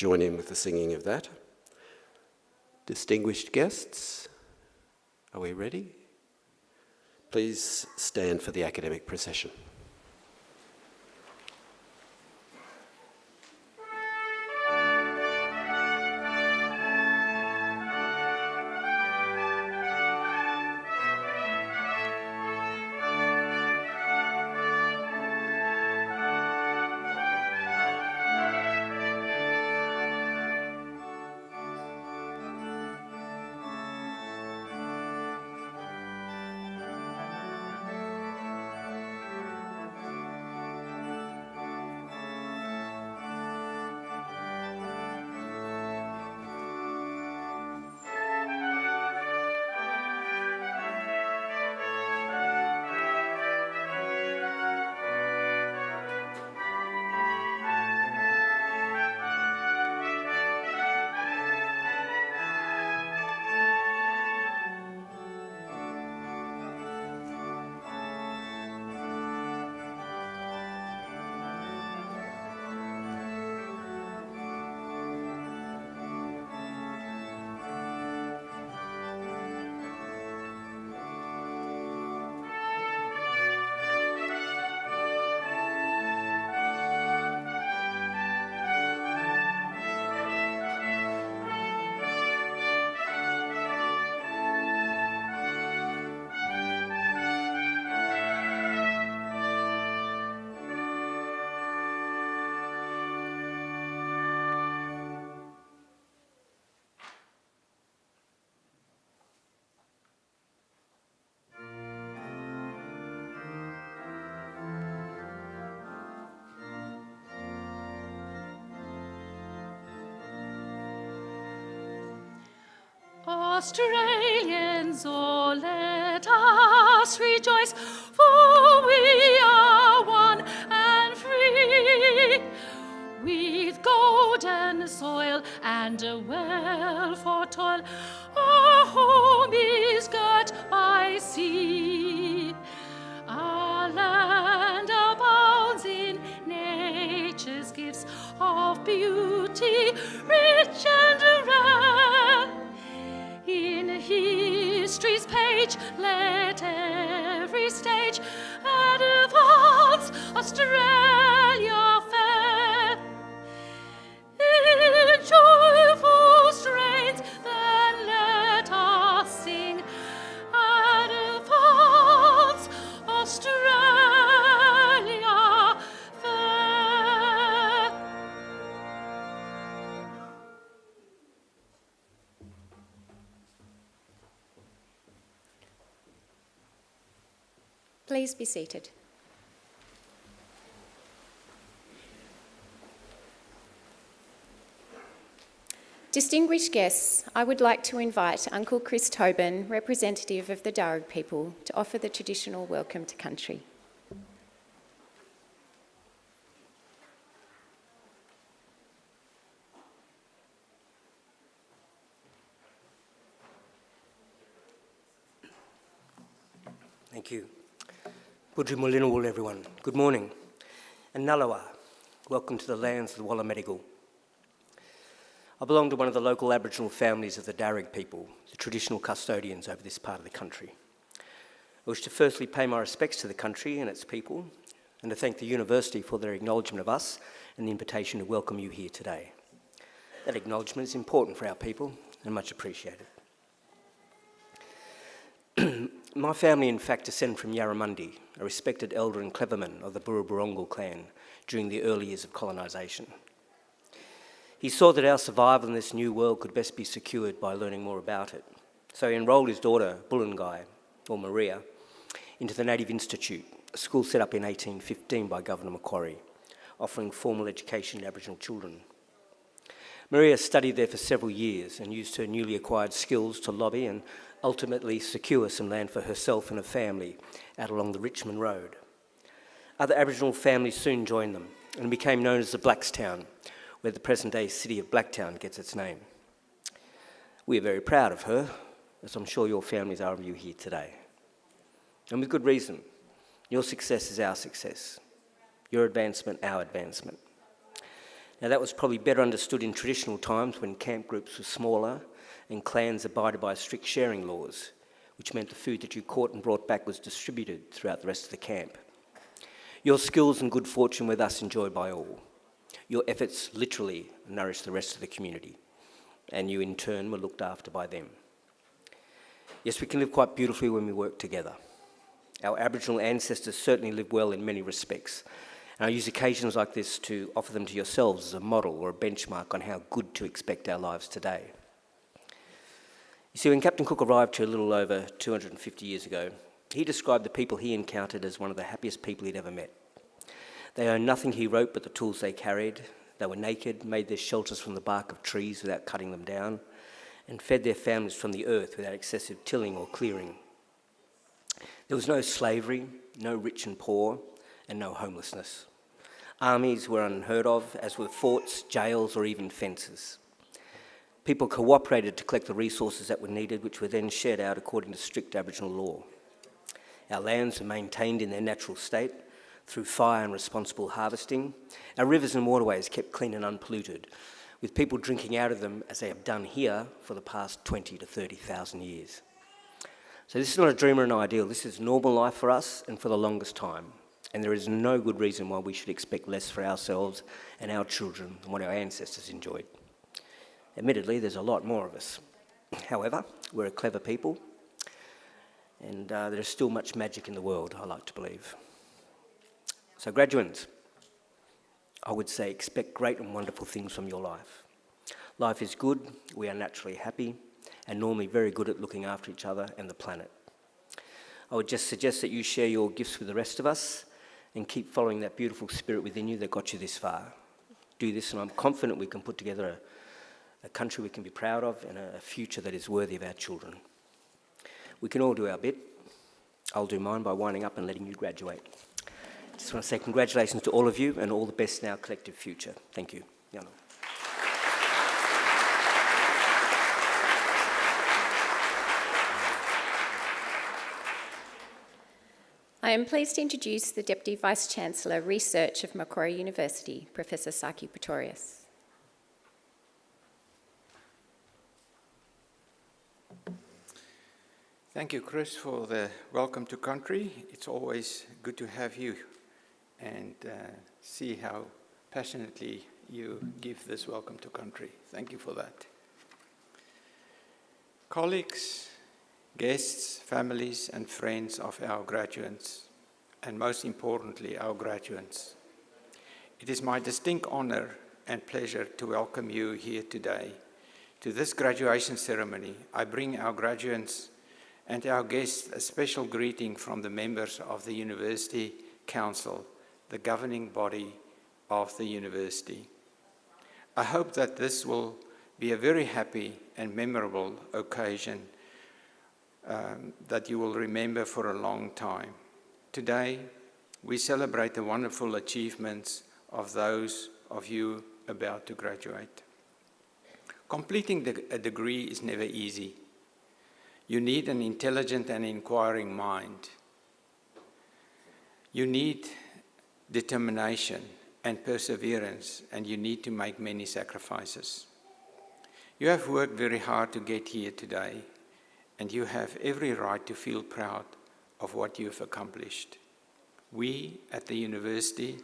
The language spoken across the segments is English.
join in with the singing of that. Distinguished guests, are we ready? Please stand for the academic procession. Australians, oh, let us rejoice, for we are one and free. With golden soil and a well for toil, our home is girt by sea. Our land abounds in nature's gifts of beauty, rich and rare. In history's page, let every stage advance Australia fair. In joyful strains, then let us sing, advance Australia fair. Please be seated. Distinguished guests, I would like to invite Uncle Chris Tobin, representative of the Darug people, to offer the traditional welcome to country. Thank you. Budri Mulinawul, everyone. Good morning. And Nalawa, welcome to the lands of the Wallamedigal. I belong to one of the local Aboriginal families of the Darug people, the traditional custodians over this part of the country. I wish to firstly pay my respects to the country and its people, and to thank the university for their acknowledgement of us and the invitation to welcome you here today. That acknowledgement is important for our people and much appreciated. My family, in fact, descend from Yarramundi, a respected elder and cleverman of the Burruburungal clan during the early years of colonisation. He saw that our survival in this new world could best be secured by learning more about it. So he enrolled his daughter, Bullangai, or Maria, into the Native Institute, a school set up in 1815 by Governor Macquarie, offering formal education to Aboriginal children. Maria studied there for several years and used her newly acquired skills to lobby and ultimately secure some land for herself and her family out along the Richmond Road. Other Aboriginal families soon joined them and became known as the Blackstown, where the present-day city of Blacktown gets its name. We are very proud of her, as I'm sure your families are of you here today. And with good reason. Your success is our success. Your advancement, our advancement. Now that was probably better understood in traditional times when camp groups were smaller and clans abided by strict sharing laws, which meant the food that you caught and brought back was distributed throughout the rest of the camp. Your skills and good fortune were thus enjoyed by all. Your efforts literally nourished the rest of the community, and you in turn were looked after by them. Yes, we can live quite beautifully when we work together. Our Aboriginal ancestors certainly lived well in many respects, and I use occasions like this to offer them to yourselves as a model or a benchmark on how good to expect our lives today. You see, when Captain Cook arrived here a little over 250 years ago, he described the people he encountered as one of the happiest people he'd ever met. They owned nothing, he wrote, but the tools they carried. They were naked, made their shelters from the bark of trees without cutting them down, and fed their families from the earth without excessive tilling or clearing. There was no slavery, no rich and poor, and no homelessness. Armies were unheard of, as were forts, jails, or even fences. People cooperated to collect the resources that were needed, which were then shared out according to strict Aboriginal law. Our lands were maintained in their natural state through fire and responsible harvesting. Our rivers and waterways kept clean and unpolluted, with people drinking out of them as they have done here for the past 20 to 30,000 years. So this is not a dream or an ideal. This is normal life for us and for the longest time. And there is no good reason why we should expect less for ourselves and our children than what our ancestors enjoyed. Admittedly, there's a lot more of us. However, we're a clever people, and there is still much magic in the world, I like to believe. So graduates, I would say expect great and wonderful things from your life. Life is good, we are naturally happy, and normally very good at looking after each other and the planet. I would just suggest that you share your gifts with the rest of us and keep following that beautiful spirit within you that got you this far. Do this, and I'm confident we can put together a country we can be proud of and a future that is worthy of our children. We can all do our bit. I'll do mine by winding up and letting you graduate. Just want to say congratulations to all of you and all the best in our collective future. Thank you. Yana. I am pleased to introduce the Deputy Vice-Chancellor, Research of Macquarie University, Professor Saki Pretorius. Thank you, Chris, for the welcome to country. It's always good to have you and see how passionately you give this welcome to country. Thank you for that. Colleagues, guests, families and friends of our graduates, and most importantly, our graduates, it is my distinct honor and pleasure to welcome you here today. To this graduation ceremony, I bring our graduates and our guests a special greeting from the members of the University Council, the governing body of the university. I hope that this will be a very happy and memorable occasion that you will remember for a long time. Today, we celebrate the wonderful achievements of those of you about to graduate. Completing a degree is never easy. You need an intelligent and inquiring mind. You need determination and perseverance, and you need to make many sacrifices. You have worked very hard to get here today, and you have every right to feel proud of what you have accomplished. We at the university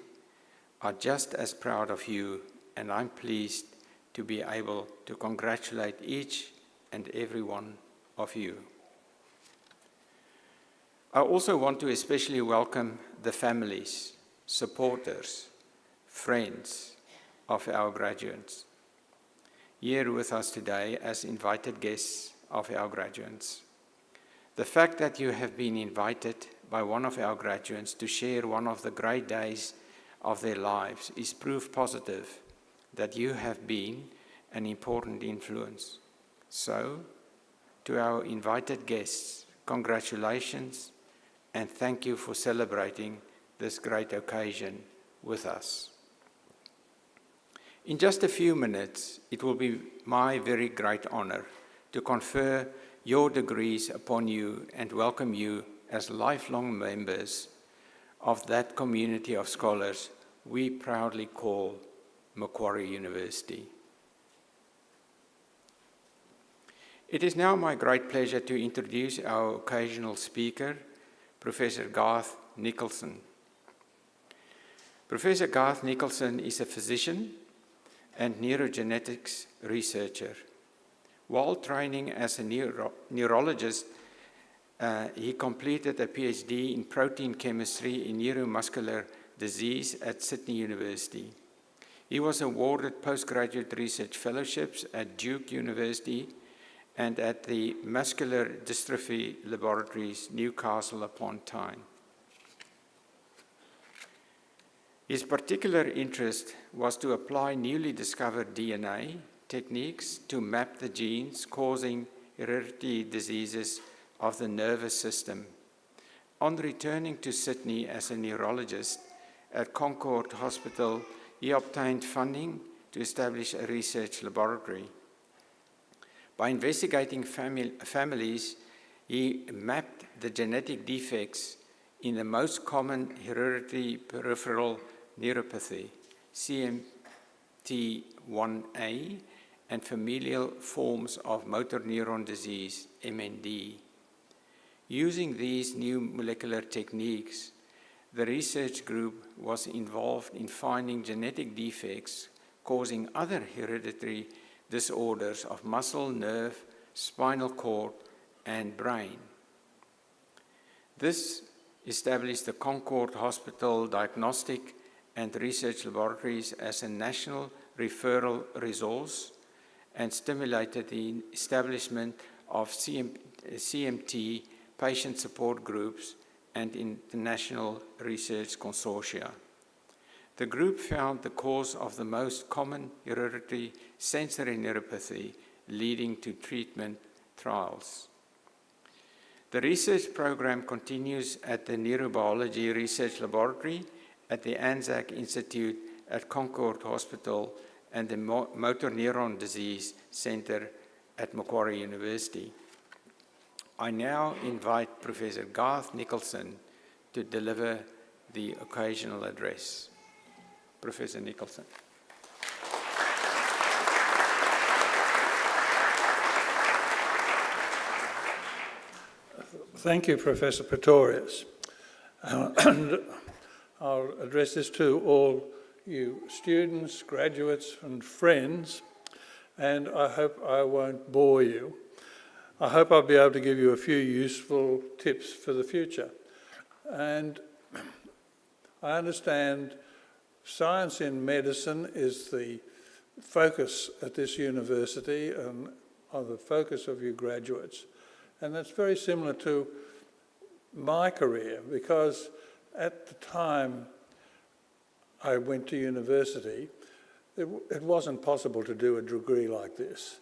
are just as proud of you, and I'm pleased to be able to congratulate each and every one of you. I also want to especially welcome the families, supporters, friends of our graduates here with us today as invited guests of our graduates. The fact that you have been invited by one of our graduates to share one of the great days of their lives is proof positive that you have been an important influence. So, to our invited guests, congratulations and thank you for celebrating this great occasion with us. In just a few minutes, it will be my very great honor to confer your degrees upon you and welcome you as lifelong members of that community of scholars we proudly call Macquarie University. It is now my great pleasure to introduce our occasional speaker, Professor Garth Nicholson. Professor Garth Nicholson is a physician and neurogenetics researcher. While training as a neurologist, he completed a PhD in protein chemistry in neuromuscular disease at Sydney University. He was awarded postgraduate research fellowships at Duke University and at the Muscular Dystrophy Laboratories, Newcastle upon Tyne. His particular interest was to apply newly discovered DNA techniques to map the genes causing hereditary diseases of the nervous system. On returning to Sydney as a neurologist at Concord Hospital, he obtained funding to establish a research laboratory. By investigating families, he mapped the genetic defects in the most common hereditary peripheral neuropathy, CMT1A, and familial forms of motor neuron disease, MND. Using these new molecular techniques, the research group was involved in finding genetic defects causing other hereditary disorders of muscle, nerve, spinal cord, and brain. This established the Concord Hospital Diagnostic and Research Laboratories as a national referral resource and stimulated the establishment of CMT patient support groups and international research consortia. The group found the cause of the most common hereditary sensory neuropathy, leading to treatment trials. The research program continues at the Neurobiology Research Laboratory at the Anzac Institute at Concord Hospital and the Motor Neuron Disease Center at Macquarie University. I now invite Professor Garth Nicholson to deliver the occasional address. Professor Nicholson. Thank you, Professor Pretorius. And I'll address this to all you students, graduates and friends, and I hope I won't bore you. I hope I'll be able to give you a few useful tips for the future. And I understand science in medicine is the focus at this university and the focus of you graduates. And that's very similar to my career, because at the time I went to university, it wasn't possible to do a degree like this.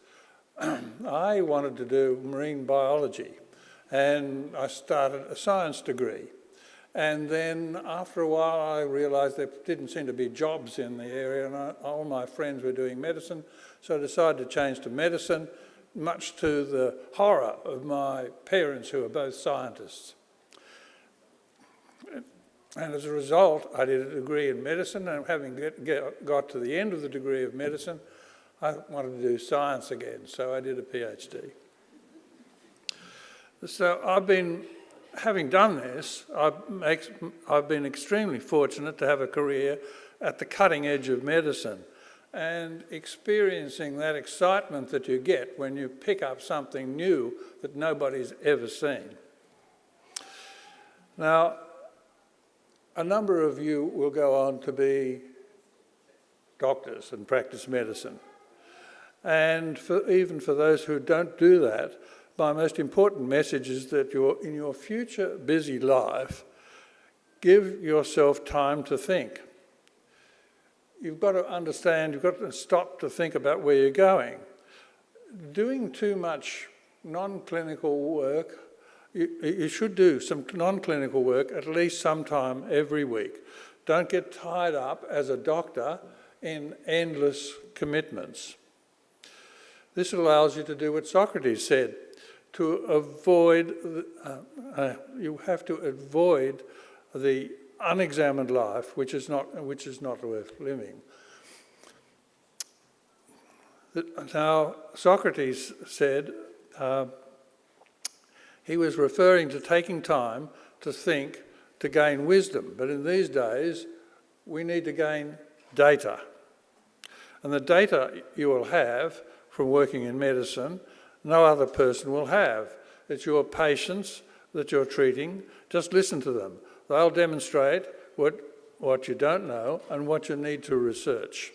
I wanted to do marine biology, and I started a science degree. And then after a while, I realised there didn't seem to be jobs in the area, and all my friends were doing medicine, so I decided to change to medicine, much to the horror of my parents, who are both scientists. And as a result, I did a degree in medicine, and having got to the end of the degree of medicine, I wanted to do science again, so I did a PhD. So having done this, I've been extremely fortunate to have a career at the cutting edge of medicine and experiencing that excitement that you get when you pick up something new that nobody's ever seen. Now, a number of you will go on to be doctors and practice medicine. And even for those who don't do that, my most important message is that in your future busy life, give yourself time to think. You've got to understand, you've got to stop to think about where you're going. Doing too much non-clinical work, you should do some non-clinical work at least sometime every week. Don't get tied up as a doctor in endless commitments. This allows you to do what Socrates said, to avoid, you have to avoid the unexamined life, which is not worth living. Now, Socrates said he was referring to taking time to think, to gain wisdom. But in these days, we need to gain data. And the data you will have from working in medicine, no other person will have. It's your patients that you're treating. Just listen to them. They'll demonstrate what you don't know and what you need to research.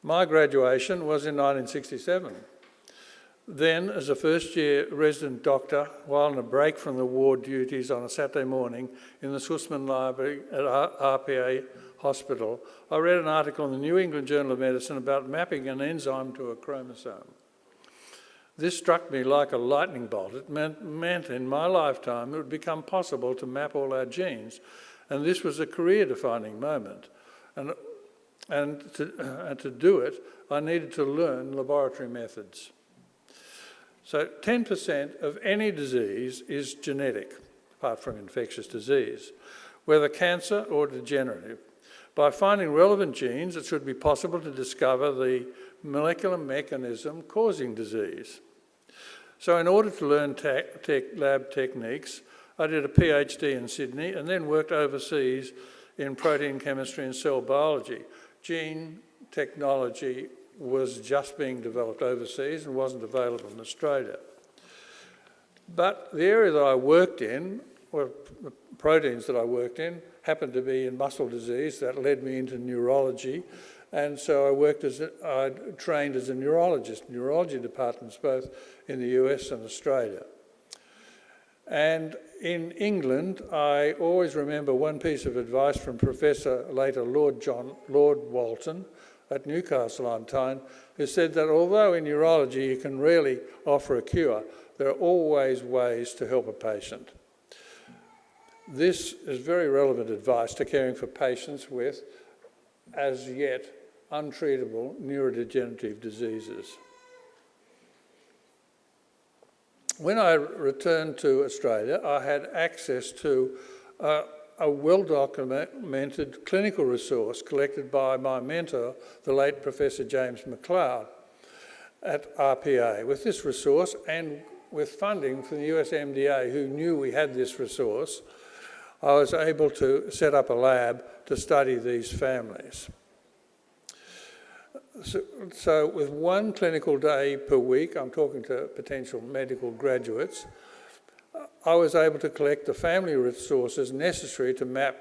My graduation was in 1967. Then, as a first-year resident doctor, while on a break from the ward duties on a Saturday morning in the Sussman Library at RPA Hospital, I read an article in the New England Journal of Medicine about mapping an enzyme to a chromosome. This struck me like a lightning bolt. It meant in my lifetime it would become possible to map all our genes, and this was a career-defining moment. And to do it, I needed to learn laboratory methods. So 10% of any disease is genetic, apart from infectious disease, whether cancer or degenerative. By finding relevant genes, it should be possible to discover the molecular mechanism causing disease. So in order to learn lab techniques, I did a PhD in Sydney and then worked overseas in protein chemistry and cell biology. Gene technology was just being developed overseas and wasn't available in Australia. But the area that I worked in, or the proteins that I worked in, happened to be in muscle disease. That led me into neurology. And so I trained as a neurologist, neurology departments both in the US and Australia. And in England, I always remember one piece of advice from Professor, later Lord Walton, at Newcastle on Tyne, who said that although in neurology you can rarely offer a cure, there are always ways to help a patient. This is very relevant advice to caring for patients with, as yet, untreatable neurodegenerative diseases. When I returned to Australia, I had access to a well-documented clinical resource collected by my mentor, the late Professor James McLeod at RPA. With this resource and with funding from the USMDA, who knew we had this resource, I was able to set up a lab to study these families. So with one clinical day per week, I'm talking to potential medical graduates, I was able to collect the family resources necessary to map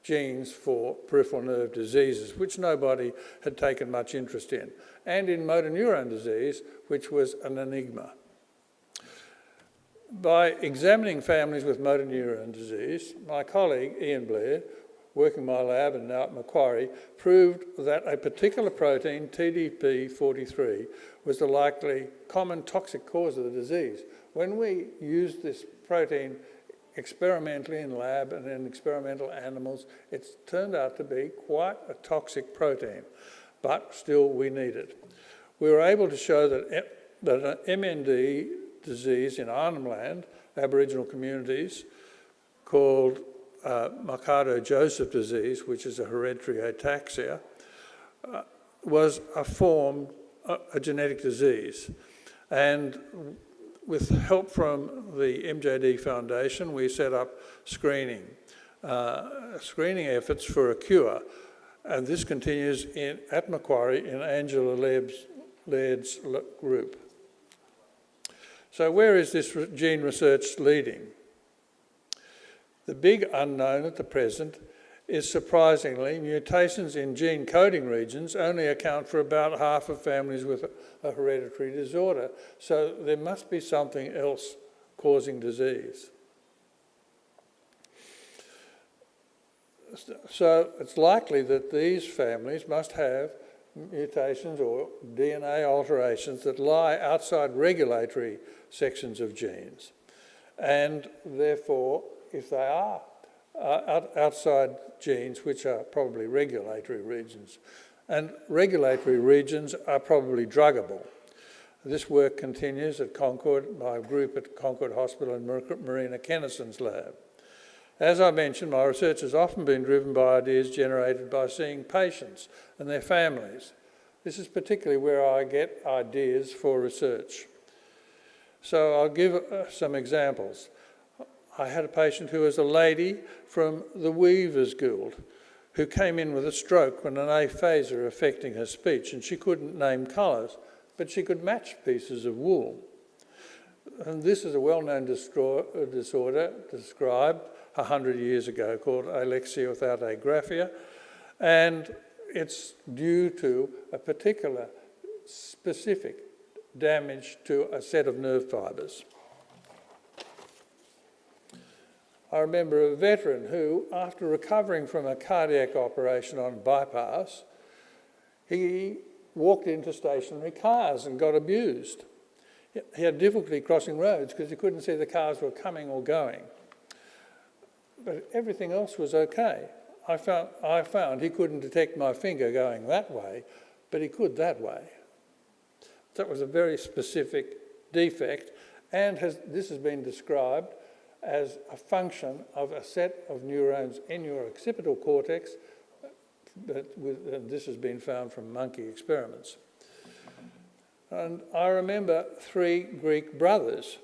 genes for peripheral nerve diseases, which nobody had taken much interest in, and in motor neuron disease, which was an enigma. By examining families with motor neuron disease, my colleague Ian Blair, working in my lab and now at Macquarie, proved that a particular protein, TDP43, was the likely common toxic cause of the disease. When we used this protein experimentally in lab and in experimental animals, it's turned out to be quite a toxic protein, but still we need it. We were able to show that an MND disease in Arnhem Land, Aboriginal communities, called Mercado-Joseph disease, which is a hereditary ataxia, was a genetic disease. And with help from the MJD Foundation, we set up screening efforts for a cure. And this continues at Macquarie in Angela Laird's group. So where is this gene research leading? The big unknown at the present is, surprisingly, mutations in gene coding regions only account for about half of families with a hereditary disorder. So there must be something else causing disease. So it's likely that these families must have mutations or DNA alterations that lie outside regulatory sections of genes. And therefore, if they are outside genes, which are probably regulatory regions, and regulatory regions are probably druggable. This work continues at Concord, by a group at Concord Hospital and Marina Kennison's lab. As I mentioned, my research has often been driven by ideas generated by seeing patients and their families. This is particularly where I get ideas for research. So I'll give some examples. I had a patient who was a lady from the Weavers Guild who came in with a stroke when an aphasia affecting her speech, and she couldn't name colours, but she could match pieces of wool. And this is a well-known disorder described 100 years ago called alexia without agraphia, and it's due to a particular specific damage to a set of nerve fibres. I remember a veteran who, after recovering from a cardiac operation on bypass, he walked into stationary cars and got abused. He had difficulty crossing roads because he couldn't see the cars were coming or going. But everything else was okay. I found he couldn't detect my finger going that way, but he could that way. That was a very specific defect, and this has been described as a function of a set of neurons in your occipital cortex, this has been found from monkey experiments. And I remember 3 Greek brothers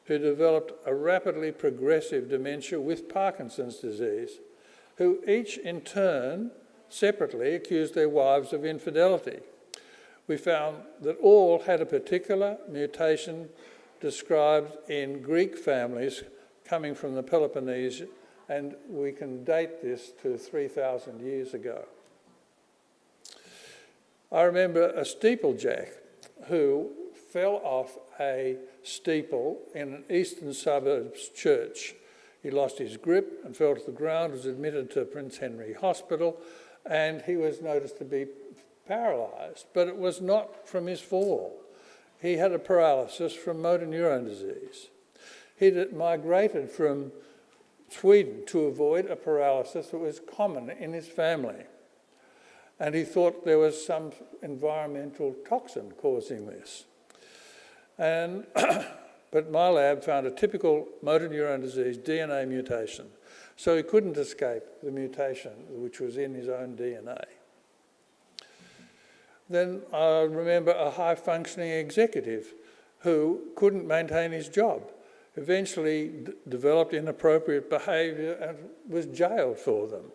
who developed a rapidly progressive dementia with Parkinson's disease, who each in turn, separately, accused their wives of infidelity. We found that all had a particular mutation described in Greek families coming from the Peloponnese, and we can date this to 3,000 years ago. I remember a steeplejack who fell off a steeple in an eastern suburbs church. He lost his grip and fell to the ground, was admitted to Prince Henry Hospital, and he was noticed to be paralysed, but it was not from his fall. He had a paralysis from motor neuron disease. He'd migrated from Sweden to avoid a paralysis that was common in his family. And he thought there was some environmental toxin causing this. But my lab found a typical motor neuron disease DNA mutation. So he couldn't escape the mutation which was in his own DNA. Then I remember a high-functioning executive who couldn't maintain his job, eventually developed inappropriate behaviour and was jailed for them.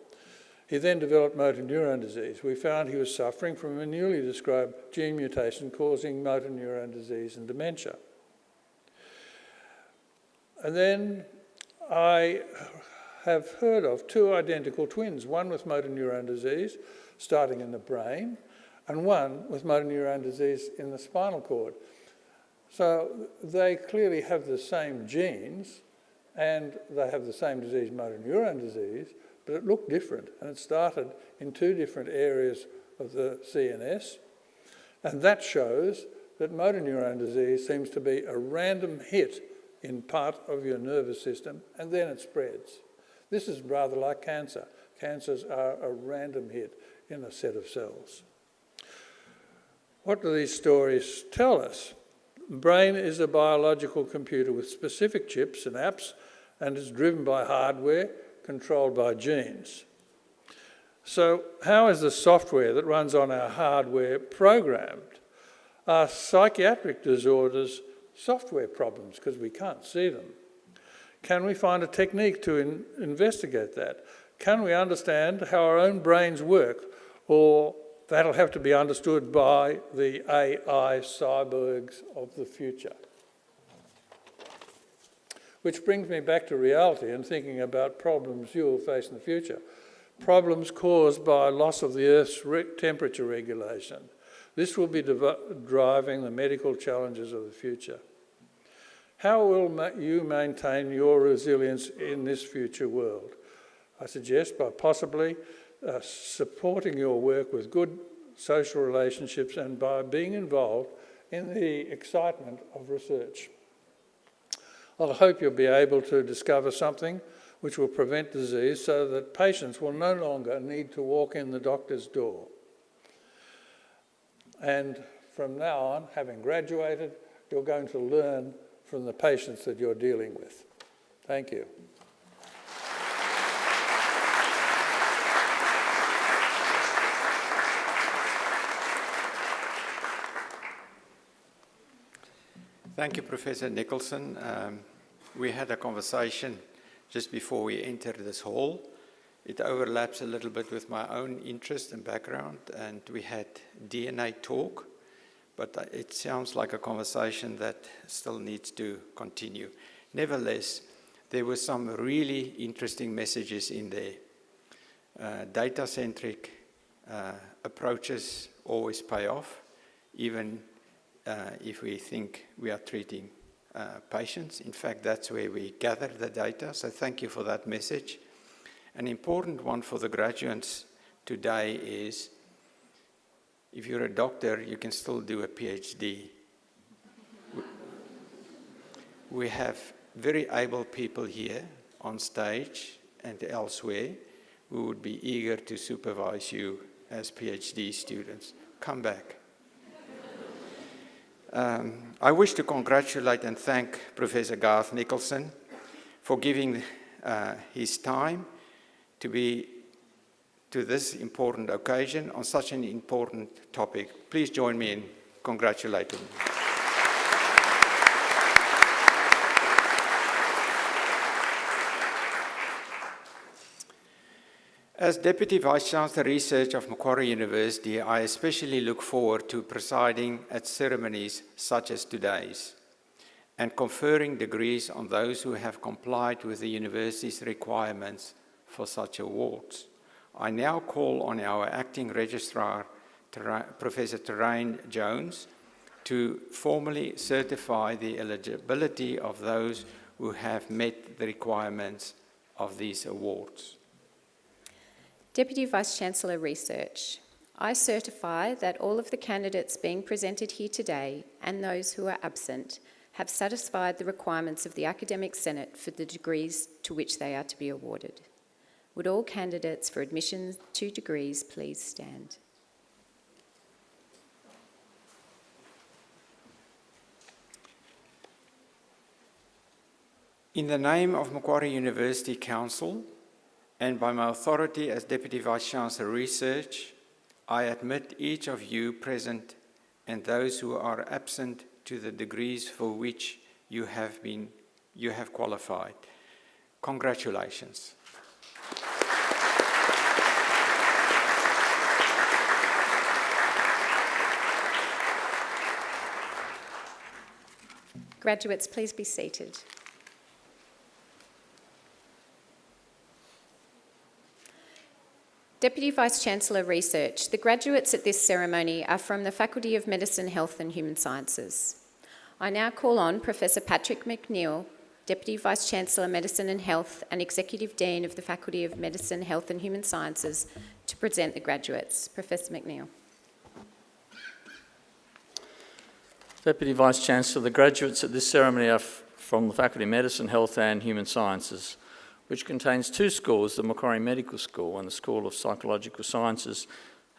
He then developed motor neuron disease. We found he was suffering from a newly described gene mutation causing motor neuron disease and dementia. And then I have heard of 2 identical twins, one with motor neuron disease starting in the brain and one with motor neuron disease in the spinal cord. So they clearly have the same genes and they have the same disease, motor neuron disease, but it looked different, and it started in 2 different areas of the CNS, and that shows that motor neuron disease seems to be a random hit in part of your nervous system, and then it spreads. This is rather like cancer. Cancers are a random hit in a set of cells. What do these stories tell us? The brain is a biological computer with specific chips and apps, and is driven by hardware controlled by genes. So how is the software that runs on our hardware programmed? Are psychiatric disorders software problems because we can't see them? Can we find a technique to investigate that? Can we understand how our own brains work, or that'll have to be understood by the AI cyborgs of the future? Which brings me back to reality and thinking about problems you will face in the future. Problems caused by loss of the Earth's temperature regulation. This will be driving the medical challenges of the future. How will you maintain your resilience in this future world? I suggest by possibly supporting your work with good social relationships and by being involved in the excitement of research. I hope you'll be able to discover something which will prevent disease so that patients will no longer need to walk in the doctor's door. And from now on, having graduated, you're going to learn from the patients that you're dealing with. Thank you. Thank you, Professor Nicholson. We had a conversation just before we entered this hall. It overlaps a little bit with my own interest and background, and we had DNA talk, but it sounds like a conversation that still needs to continue. Nevertheless, there were some really interesting messages in there. Data-centric approaches always pay off, even if we think we are treating patients. In fact, that's where we gather the data, so thank you for that message. An important one for the graduates today is, if you're a doctor, you can still do a PhD. We have very able people here on stage and elsewhere who would be eager to supervise you as PhD students. Come back. I wish to congratulate and thank Professor Garth Nicholson for giving his time to be to this important occasion on such an important topic. Please join me in congratulating him. As Deputy Vice-Chancellor Research of Macquarie University, I especially look forward to presiding at ceremonies such as today's and conferring degrees on those who have complied with the university's requirements for such awards. I now call on our Acting Registrar, Professor Terrain Jones, to formally certify the eligibility of those who have met the requirements of these awards. Deputy Vice-Chancellor Research, I certify that all of the candidates being presented here today and those who are absent have satisfied the requirements of the Academic Senate for the degrees to which they are to be awarded. Would all candidates for admission to degrees please stand? In the name of Macquarie University Council and by my authority as Deputy Vice-Chancellor Research, I admit each of you present and those who are absent to the degrees for which you have qualified. Congratulations. Graduates, please be seated. Deputy Vice-Chancellor Research, the graduates at this ceremony are from the Faculty of Medicine, Health and Human Sciences. I now call on Professor Patrick McNeill, Deputy Vice-Chancellor Medicine and Health and Executive Dean of the Faculty of Medicine, Health and Human Sciences, to present the graduates. Professor McNeill. Deputy Vice-Chancellor, the graduates at this ceremony are from the Faculty of Medicine, Health and Human Sciences, which contains two schools, the Macquarie Medical School and the School of Psychological Sciences,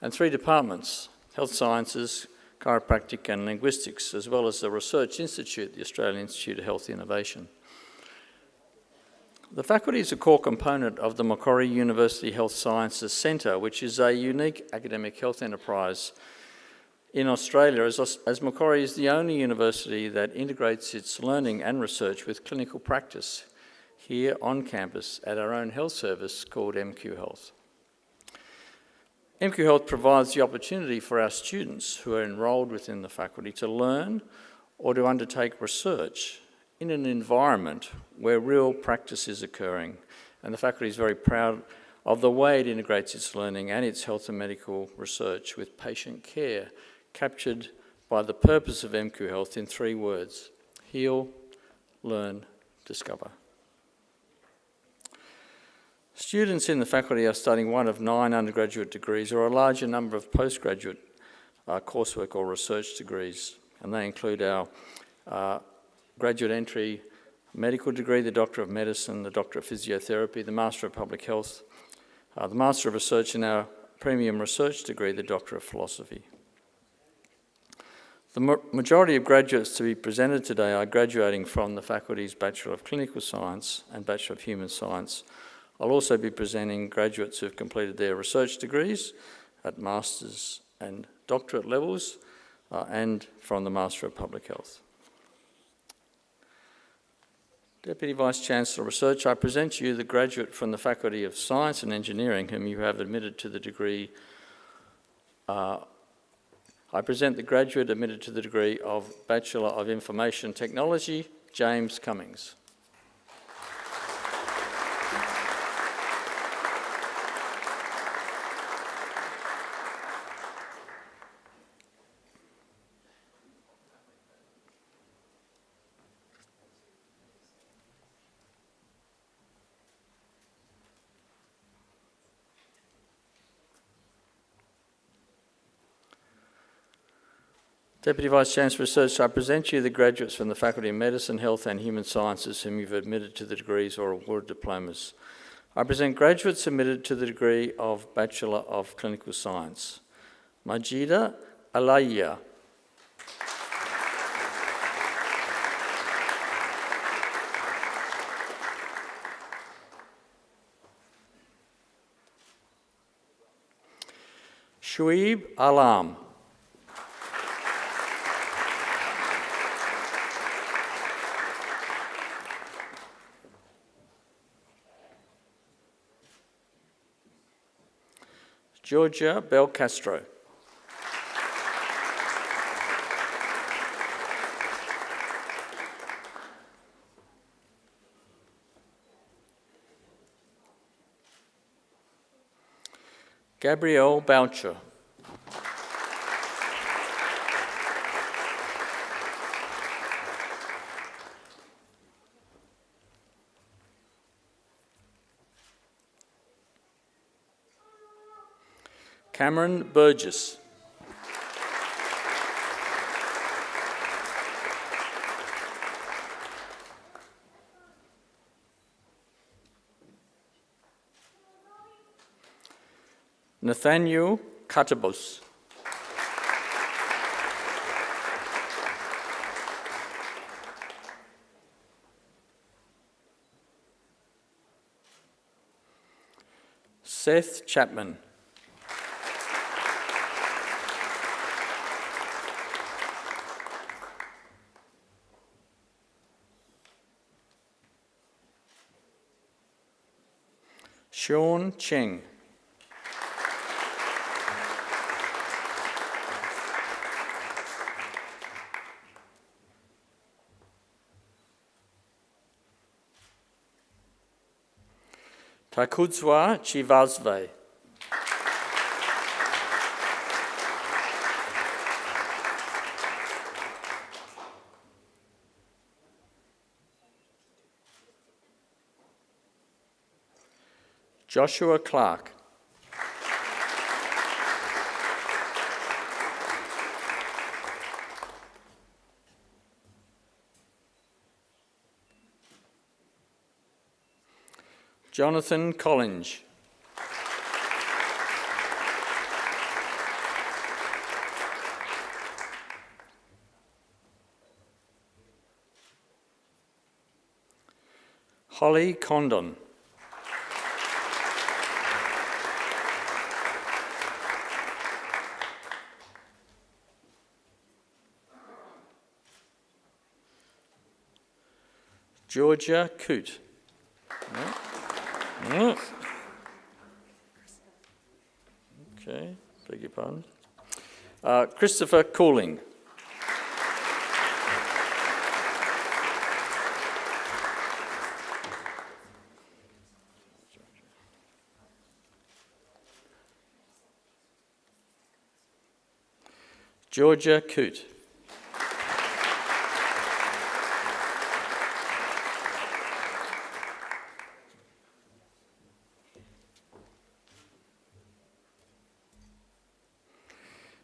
and three departments, Health Sciences, Chiropractic and Linguistics, as well as the Research Institute, the Australian Institute of Health Innovation. The faculty is a core component of the Macquarie University Health Sciences Centre, which is a unique academic health enterprise in Australia, as Macquarie is the only university that integrates its learning and research with clinical practice here on campus at our own health service called MQ Health. MQ Health provides the opportunity for our students who are enrolled within the faculty to learn or to undertake research in an environment where real practice is occurring. And the faculty is very proud of the way it integrates its learning and its health and medical research with patient care, captured by the purpose of MQ Health in 3 words: heal, learn, discover. Students in the faculty are studying one of 9 undergraduate degrees or a larger number of postgraduate coursework or research degrees, and they include our graduate entry medical degree, the Doctor of Medicine, the Doctor of Physiotherapy, the Master of Public Health, the Master of Research, and our premium research degree, the Doctor of Philosophy. The majority of graduates to be presented today are graduating from the faculty's Bachelor of Clinical Science and Bachelor of Human Science. I'll also be presenting graduates who have completed their research degrees at master's and doctorate levels and from the Master of Public Health. Deputy Vice-Chancellor Research, I present to you the graduate from the Faculty of Science and Engineering whom you have admitted to the degree I present the graduate admitted to the degree of Bachelor of Information Technology, James Cummings. Deputy Vice-Chancellor Research, I present you the graduates from the Faculty of Medicine, Health and Human Sciences whom you've admitted to the degrees or awarded diplomas. I present graduates admitted to the degree of Bachelor of Clinical Science. Majida Alaya. Shuaib Alam. Georgia Belcastro. Gabrielle Boucher. Cameron Burgess. Nathaniel Katabos. Seth Chapman. Sean Cheng. Takudzwa Chivazve. Joshua Clark. Jonathan Collins. Holly Condon. Georgia Coote. Okay, beg your pardon. Christopher Cooling. Georgia Coote.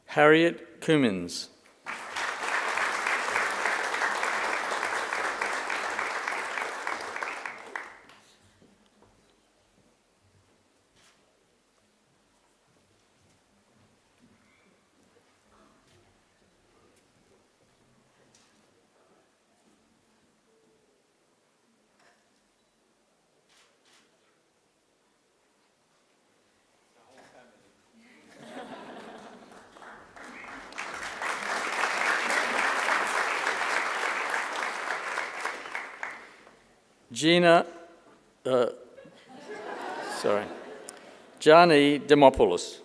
Harriet Cummins. Gianni Demopoulos.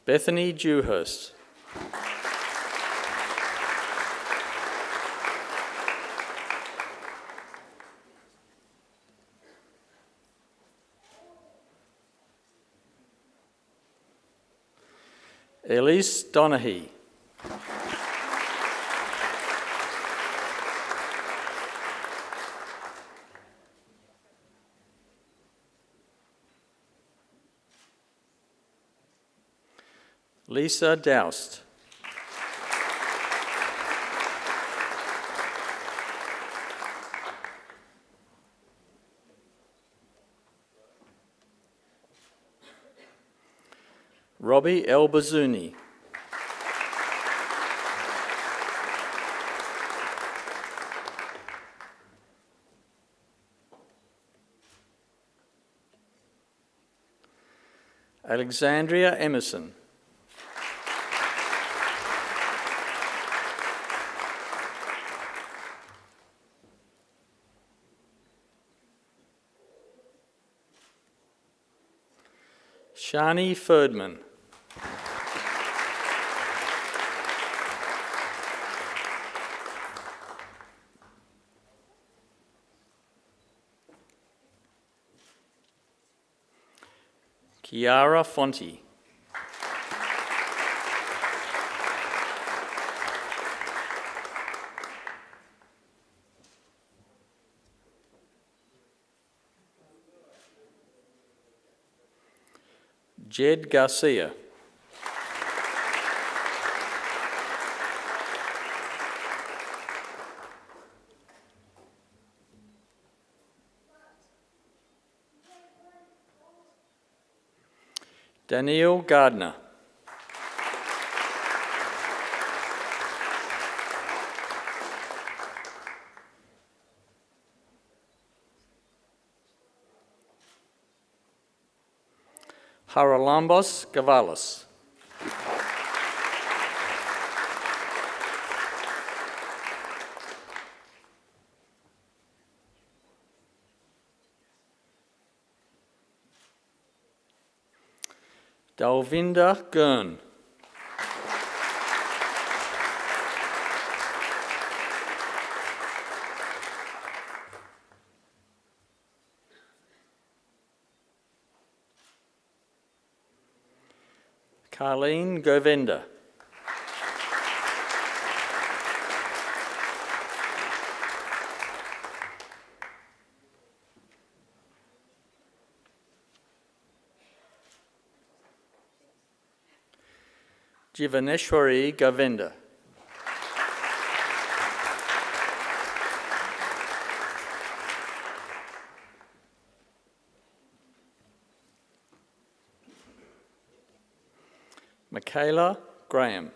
Bethany Dewhurst. Elise Donaghy. Lisa Doust. Robbie El-Bazuni. Alexandria Emerson. Shani Ferdman. Chiara Fonti. Jed Garcia. Danielle Gardner. Haralambos Gavalis. Dalvinda Gurn. Carleen Govenda. Jivaneshwari Govenda. Michaela Graham.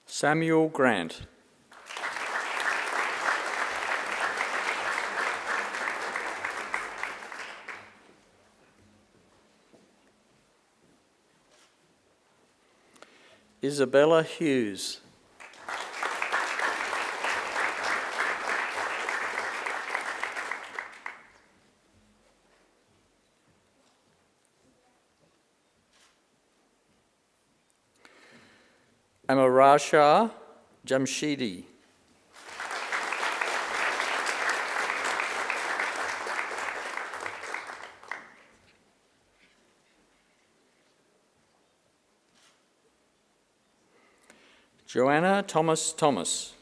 Samuel Grant. Isabella Hughes. Amarasha Jamshidi. Joanna Thomas.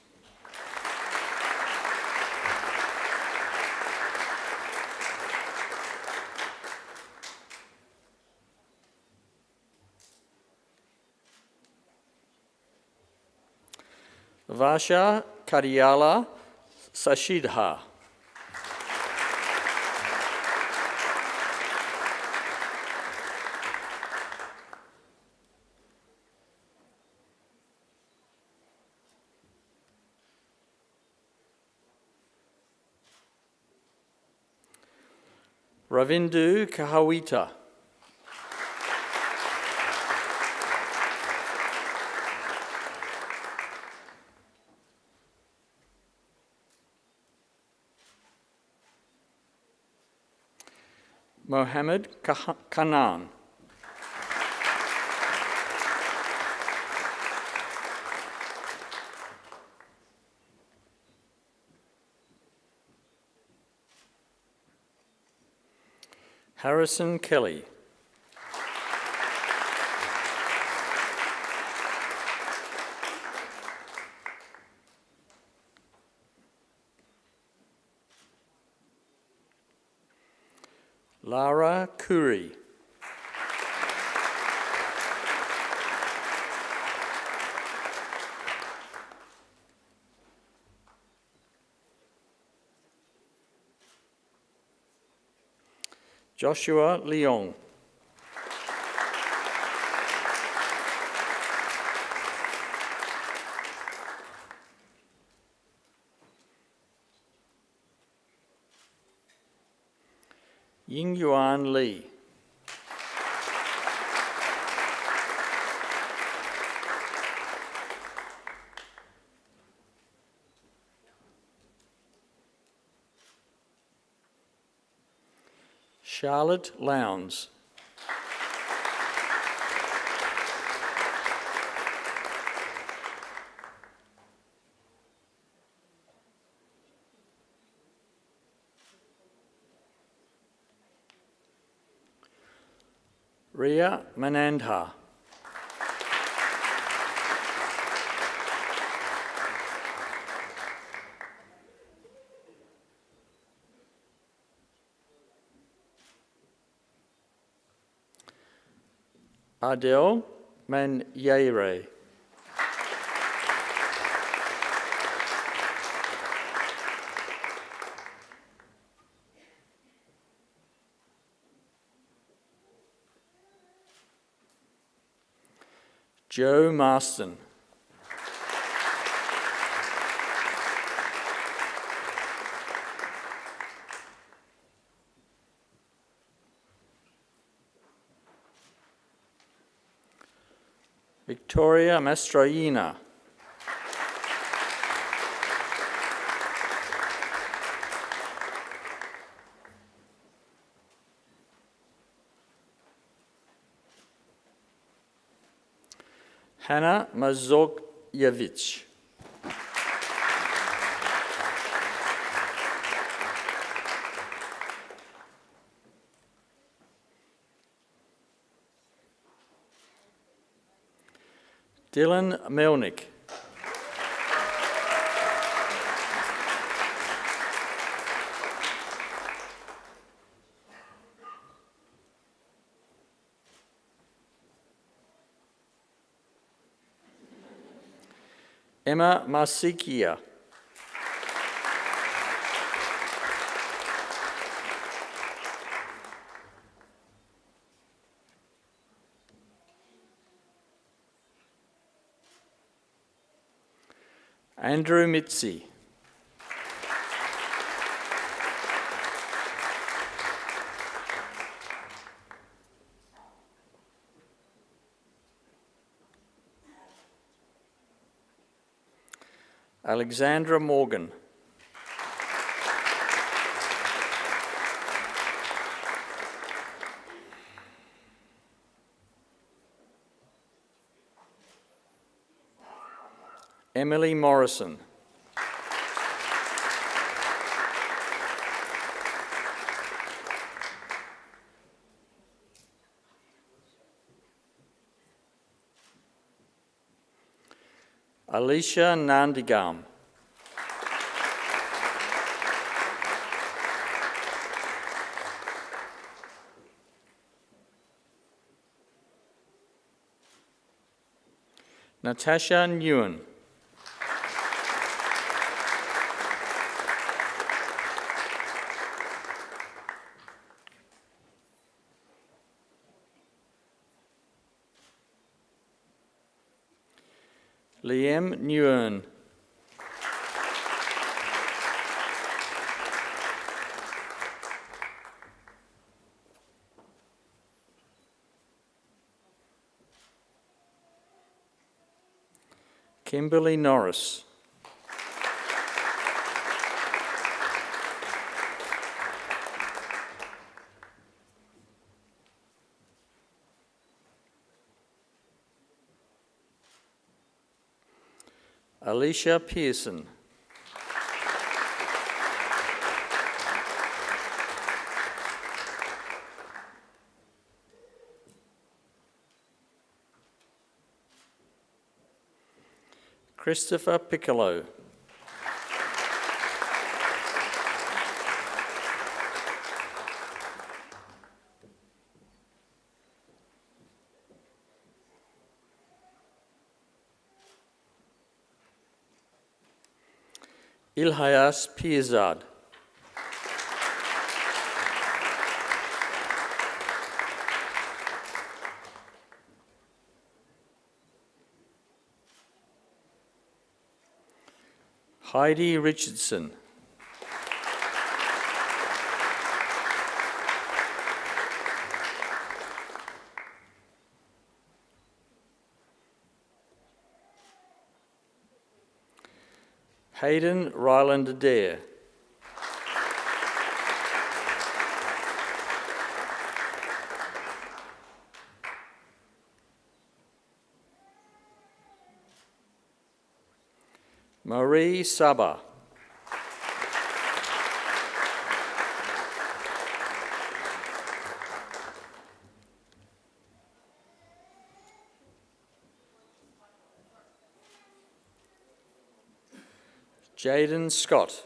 Vasha Kadiala Sashidha. Ravindu Kahawita. Mohammed Kanan. Harrison Kelly. Lara Kuri. Joshua Leong. Ying Yuan Li. Charlotte Lowndes. Ria Manandha. Adele Manyere. Joe Marston. Victoria Mastroina. Hannah Mazogyevich. Dylan Melnick. Emma Masikia. Andrew Mitzi. Alexandra Morgan. Emily Morrison. Alicia Nandigam. Natasha Nguyen. Liam Nguyen. Kimberly Norris. Alicia Pearson. Christopher Piccolo. Ilhayas Pirzad. Heidi Richardson. Hayden Ryland Adair. Marie Saba. Jaden Scott.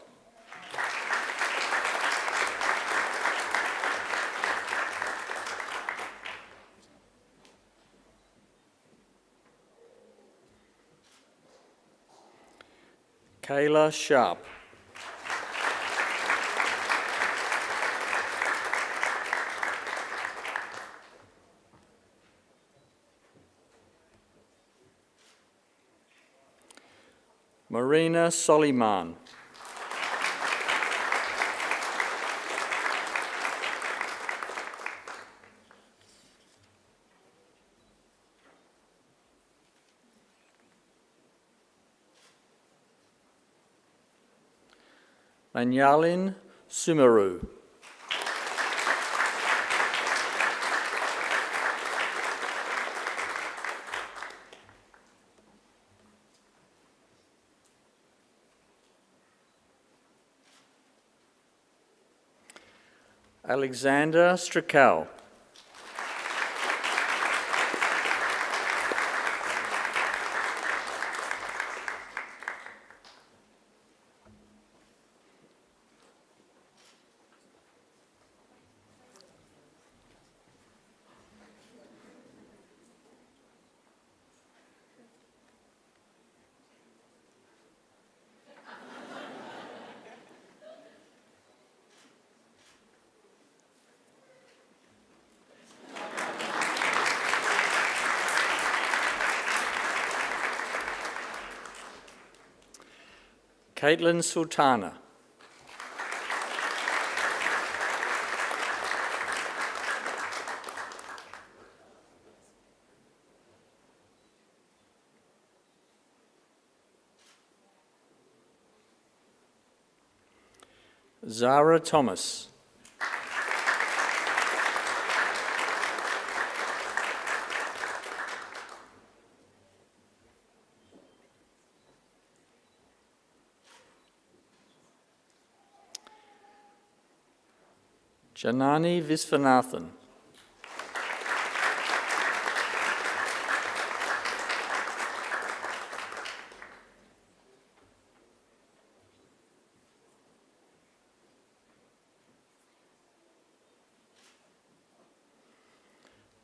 Kayla Sharp. Marina Soliman. Manyalin Sumaru. Alexander Strakal. Caitlin Sultana. Zara Thomas. Janani Visvanathan.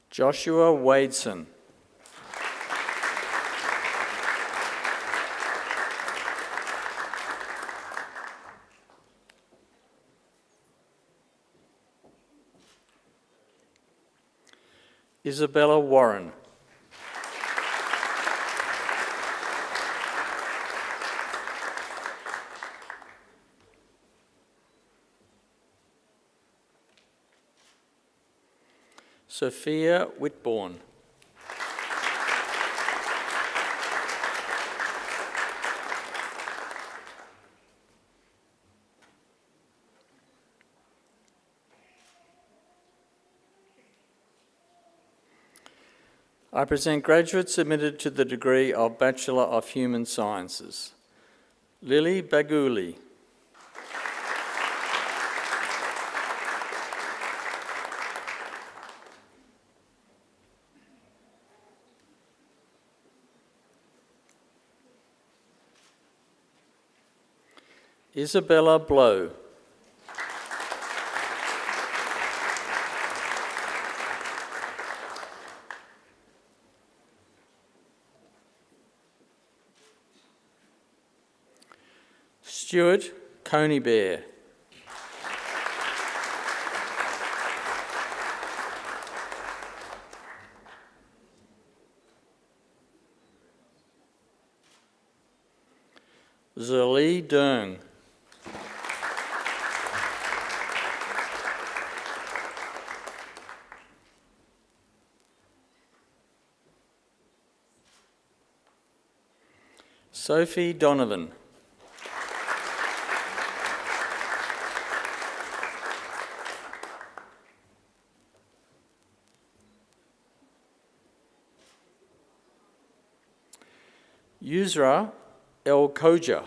Joshua Wadeson. Isabella Warren. Sophia Whitbourne. I present graduates admitted to the degree of Bachelor of Human Sciences. Lily Baguli. Isabella Blow. Stuart Coney Bear. Zerlee Dung. Sophie Donovan. Yusra El Koja.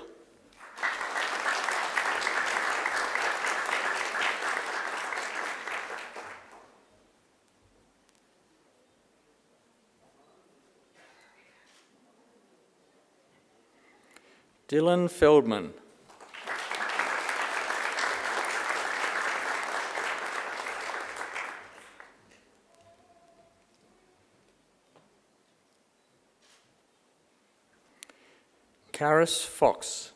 Dylan Feldman. Karis Fox.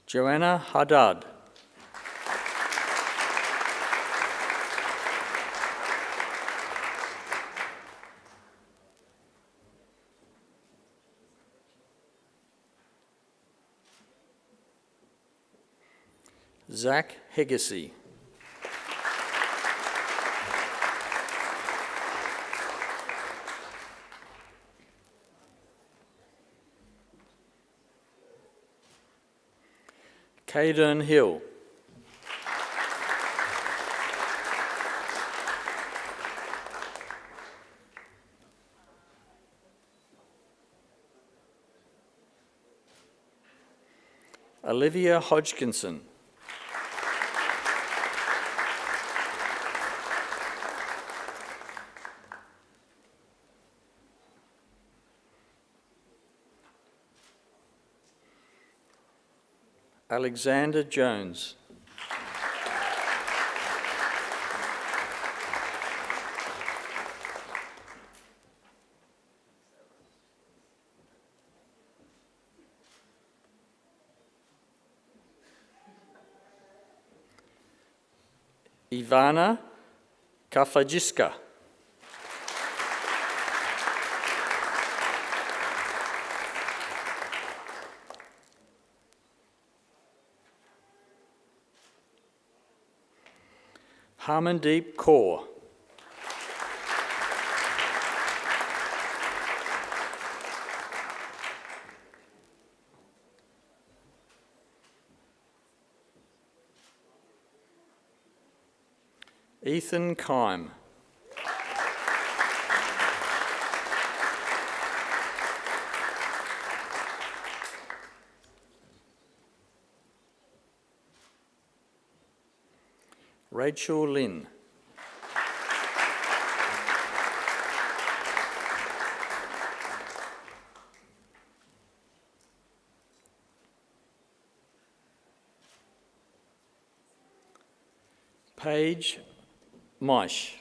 Joanna Haddad. Zach Hegesey. Caden Hill. Olivia Hodgkinson. Alexander Jones. Ivana Kafajiska. Harmandeep Kaur. Ethan Kime. Rachel Lynn. Paige Mosh.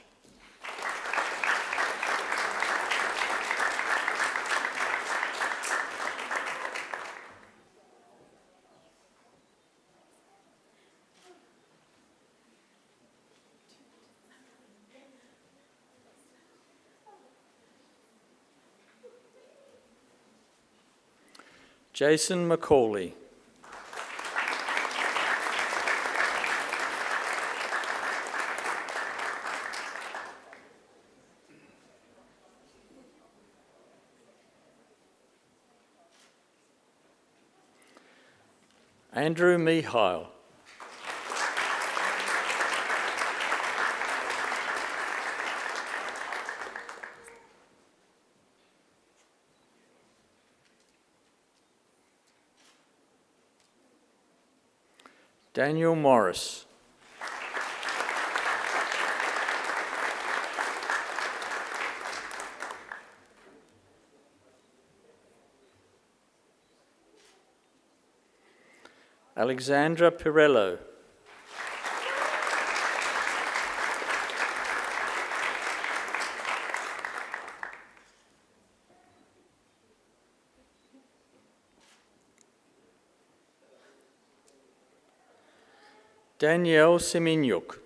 Jason Macaulay. Andrew Mihail. Daniel Morris. Alexandra Pirello. Danielle Seminyuk.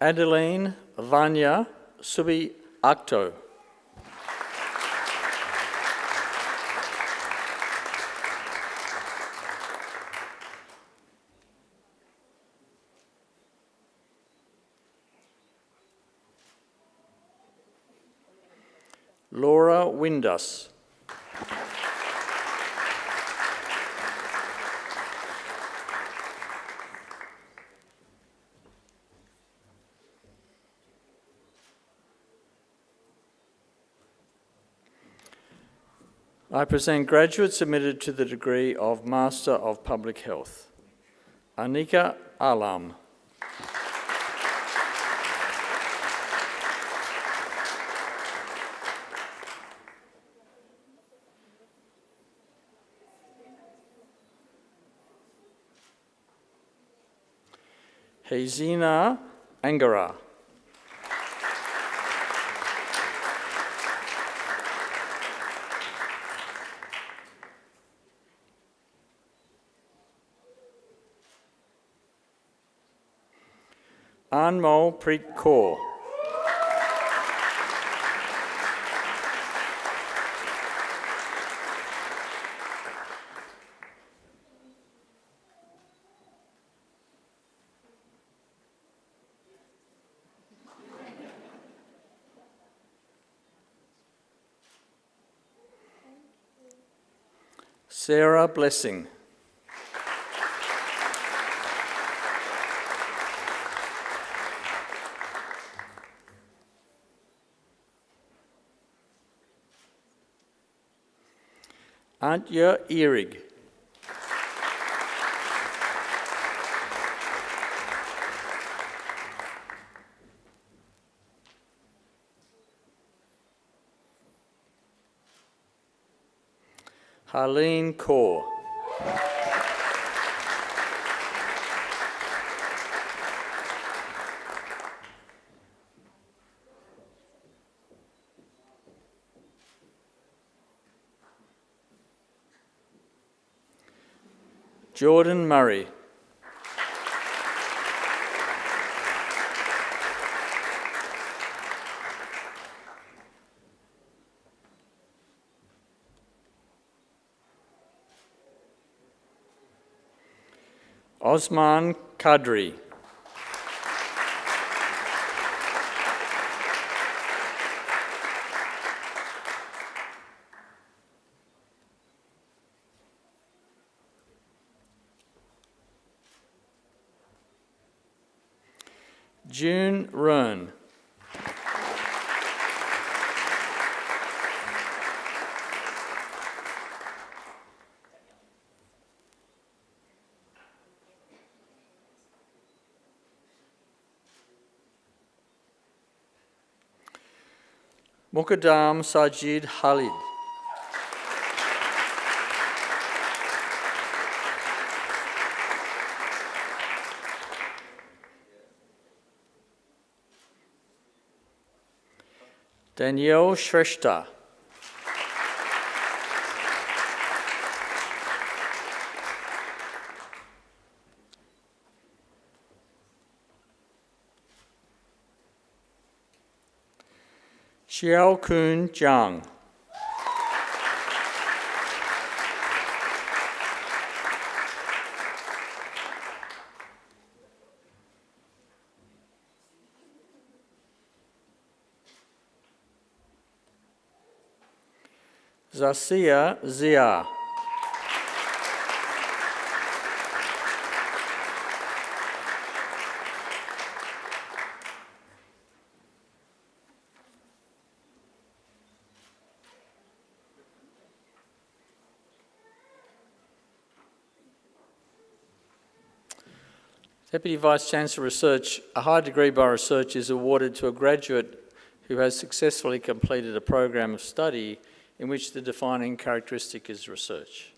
Adeline Vanya Subi Akto. Laura Windus. I present graduates admitted to the degree of Master of Public Health. Anika Alam. Hazina Angara. Anmol Preet Kaur. Sarah Blessing. Antje Erig. Harleen Kaur. Jordan Murray. Osman Kadri. June Rern. Mukaddam Sajid Khalid. Danielle Shrestha. Xiao Kun Jiang. Zasia Zia. Deputy Vice-Chancellor Research, a high degree by research is awarded to a graduate who has successfully completed a program of study in which the defining characteristic is research.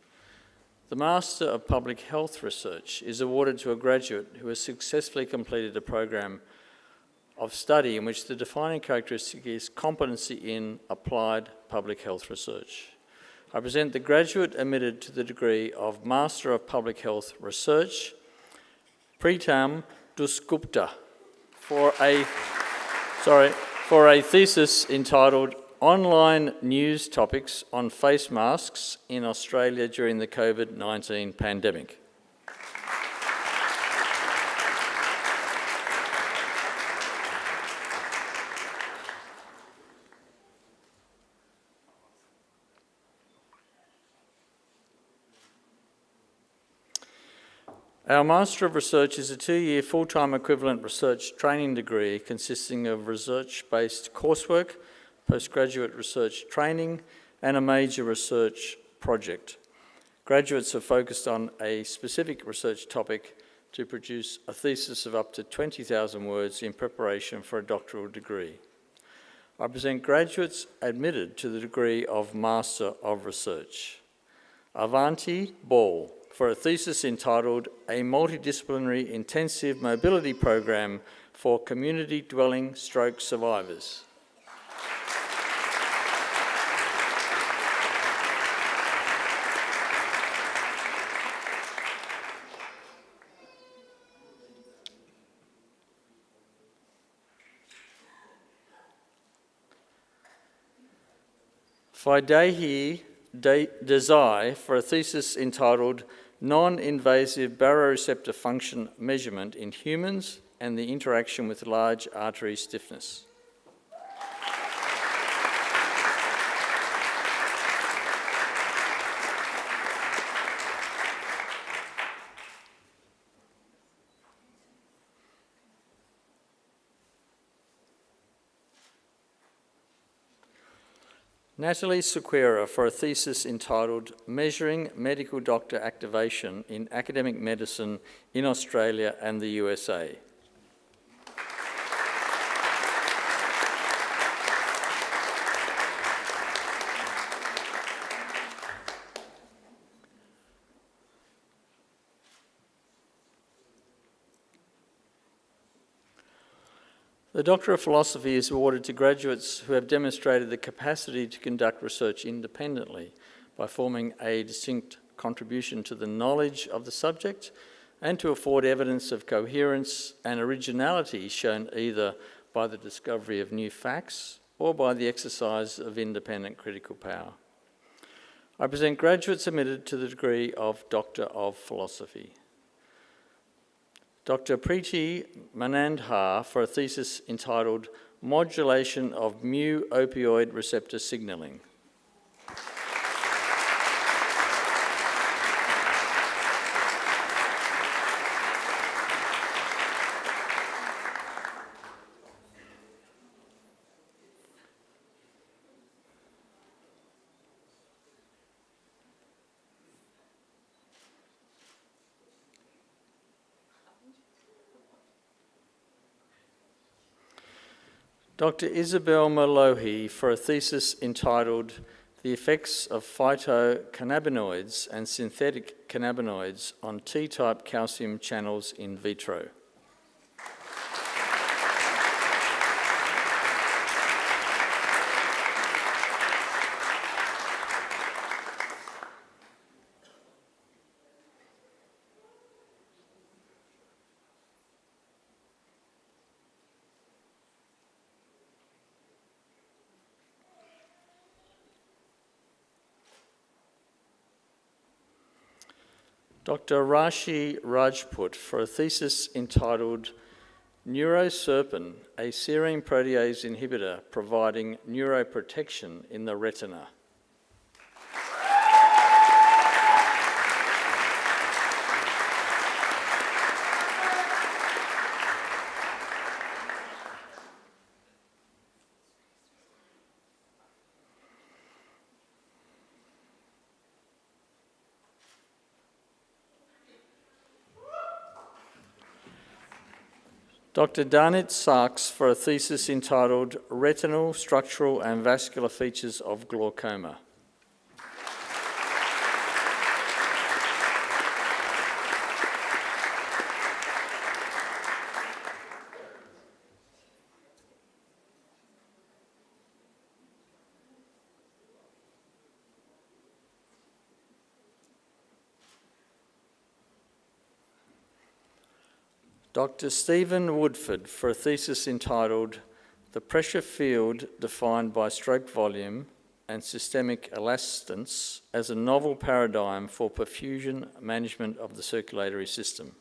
The Master of Public Health Research is awarded to a graduate who has successfully completed a program of study in which the defining characteristic is competency in applied public health research. I present the graduate admitted to the degree of Master of Public Health Research, Pritam Dusgupta, for a thesis entitled Online News Topics on Face Masks in Australia during the COVID-19 Pandemic. Our Master of Research is a 2-year full-time equivalent research training degree consisting of research-based coursework, postgraduate research training, and a major research project. Graduates are focused on a specific research topic to produce a thesis of up to 20,000 words in preparation for a doctoral degree. I present graduates admitted to the degree of Master of Research. Avanti Ball, for a thesis entitled A Multidisciplinary Intensive Mobility Program for Community Dwelling Stroke Survivors. Fidehi Desai, for a thesis entitled Non-Invasive Baroreceptor Function Measurement in Humans and the Interaction with Large Artery Stiffness. Natalie Sequeira, for a thesis entitled Measuring Medical Doctor Activation in Academic Medicine in Australia and the USA. The Doctor of Philosophy is awarded to graduates who have demonstrated the capacity to conduct research independently by forming a distinct contribution to the knowledge of the subject and to afford evidence of coherence and originality shown either by the discovery of new facts or by the exercise of independent critical power. I present graduates admitted to the degree of Doctor of Philosophy. Dr. Preeti Manandhar, for a thesis entitled Modulation of Mu Opioid Receptor Signalling. Dr. Isabel Malohi, for a thesis entitled The Effects of Phytocannabinoids and Synthetic Cannabinoids on T-type calcium channels in vitro. Dr. Rashi Rajput, for a thesis entitled Neuroserpin, a serine protease inhibitor providing neuroprotection in the retina. Dr. Danit Sachs for a thesis entitled Retinal, Structural and Vascular Features of Glaucoma. Dr. Stephen Woodford for a thesis entitled The Pressure Field Defined by Stroke Volume and Systemic Elastance as a Novel Paradigm for Perfusion Management of the Circulatory System.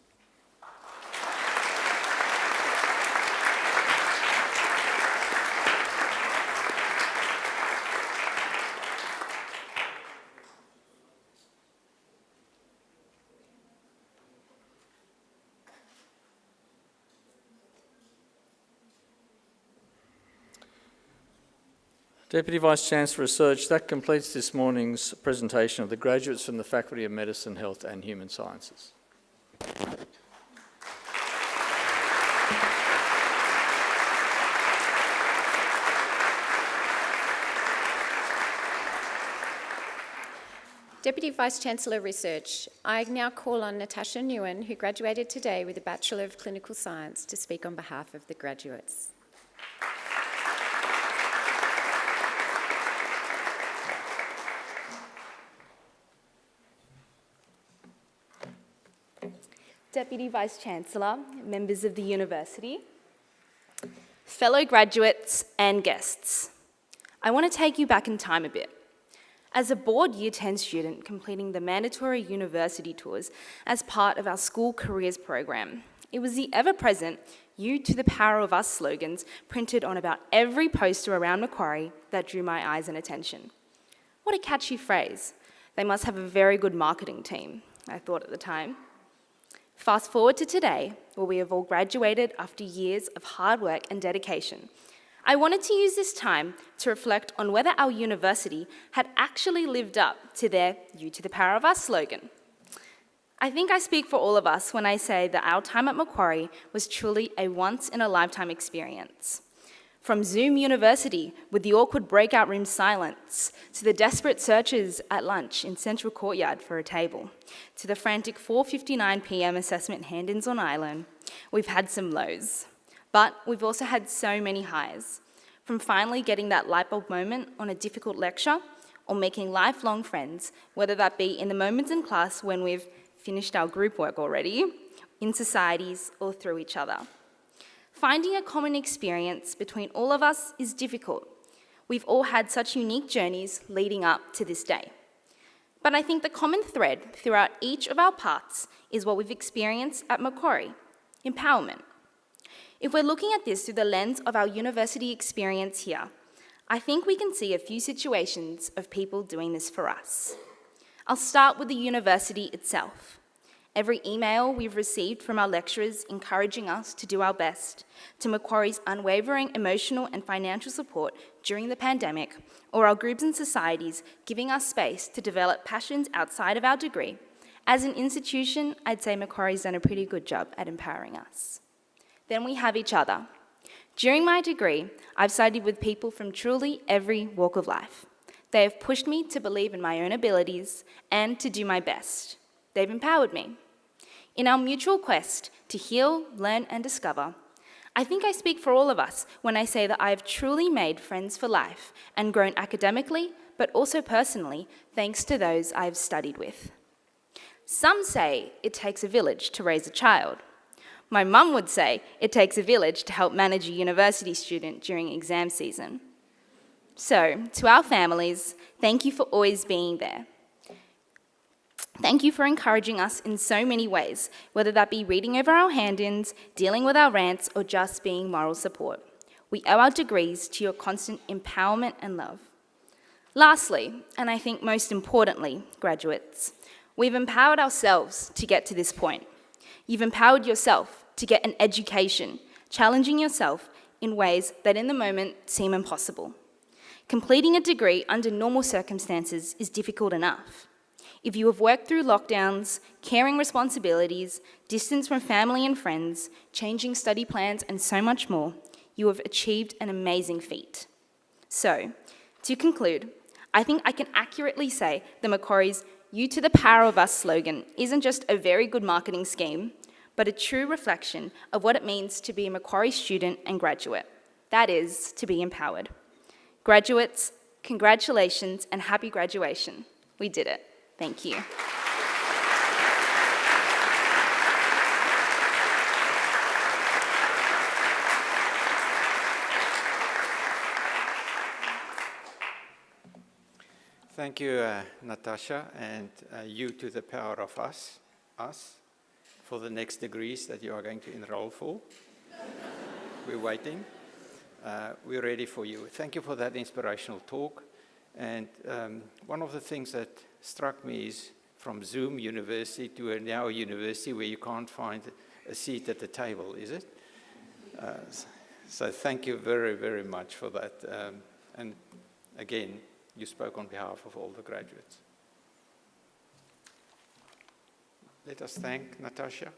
Deputy Vice-Chancellor Research, that completes this morning's presentation of the graduates from the Faculty of Medicine, Health and Human Sciences. Deputy Vice-Chancellor Research, I now call on Natasha Nguyen, who graduated today with a Bachelor of Clinical Science, to speak on behalf of the graduates. Deputy Vice-Chancellor, members of the University, fellow graduates and guests, I want to take you back in time a bit. As a board Year 10 student completing the mandatory university tours as part of our school careers program, it was the ever-present "You to the Power of Us" slogans printed on about every poster around Macquarie that drew my eyes and attention. What a catchy phrase. They must have a very good marketing team, I thought at the time. Fast forward to today, where we have all graduated after years of hard work and dedication. I wanted to use this time to reflect on whether our university had actually lived up to their "You to the Power of Us" slogan. I think I speak for all of us when I say that our time at Macquarie was truly a once-in-a-lifetime experience. From Zoom University with the awkward breakout room silence, to the desperate searches at lunch in Central Courtyard for a table, to the frantic 4:59 p.m. assessment hand-ins on Island, we've had some lows. But we've also had so many highs, from finally getting that light bulb moment on a difficult lecture, or making lifelong friends, whether that be in the moments in class when we've finished our group work already, in societies, or through each other. Finding a common experience between all of us is difficult. We've all had such unique journeys leading up to this day. But I think the common thread throughout each of our paths is what we've experienced at Macquarie: empowerment. If we're looking at this through the lens of our university experience here, I think we can see a few situations of people doing this for us. I'll start with the university itself. Every email we've received from our lecturers encouraging us to do our best, to Macquarie's unwavering emotional and financial support during the pandemic, or our groups and societies giving us space to develop passions outside of our degree. As an institution, I'd say Macquarie's done a pretty good job at empowering us. Then we have each other. During my degree, I've studied with people from truly every walk of life. They have pushed me to believe in my own abilities and to do my best. They've empowered me. In our mutual quest to heal, learn, and discover, I think I speak for all of us when I say that I have truly made friends for life and grown academically, but also personally, thanks to those I have studied with. Some say it takes a village to raise a child. My mum would say it takes a village to help manage a university student during exam season. So, to our families, thank you for always being there. Thank you for encouraging us in so many ways, whether that be reading over our hand-ins, dealing with our rants, or just being moral support. We owe our degrees to your constant empowerment and love. Lastly, and I think most importantly, graduates, we've empowered ourselves to get to this point. You've empowered yourself to get an education, challenging yourself in ways that in the moment seem impossible. Completing a degree under normal circumstances is difficult enough. If you have worked through lockdowns, caring responsibilities, distance from family and friends, changing study plans, and so much more, you have achieved an amazing feat. So, to conclude, I think I can accurately say that Macquarie's "You to the Power of Us" slogan isn't just a very good marketing scheme, but a true reflection of what it means to be a Macquarie student and graduate. That is, to be empowered. Graduates, congratulations and happy graduation. We did it. Thank you. Thank you, Natasha, and you to the power of us, for the next degrees that you are going to enroll for. We're waiting. We're ready for you. Thank you for that inspirational talk. And one of the things that struck me is from Zoom University to a now university where you can't find a seat at the table, is it? So thank you very, very much for that. And again, you spoke on behalf of all the graduates. Let us thank Natasha.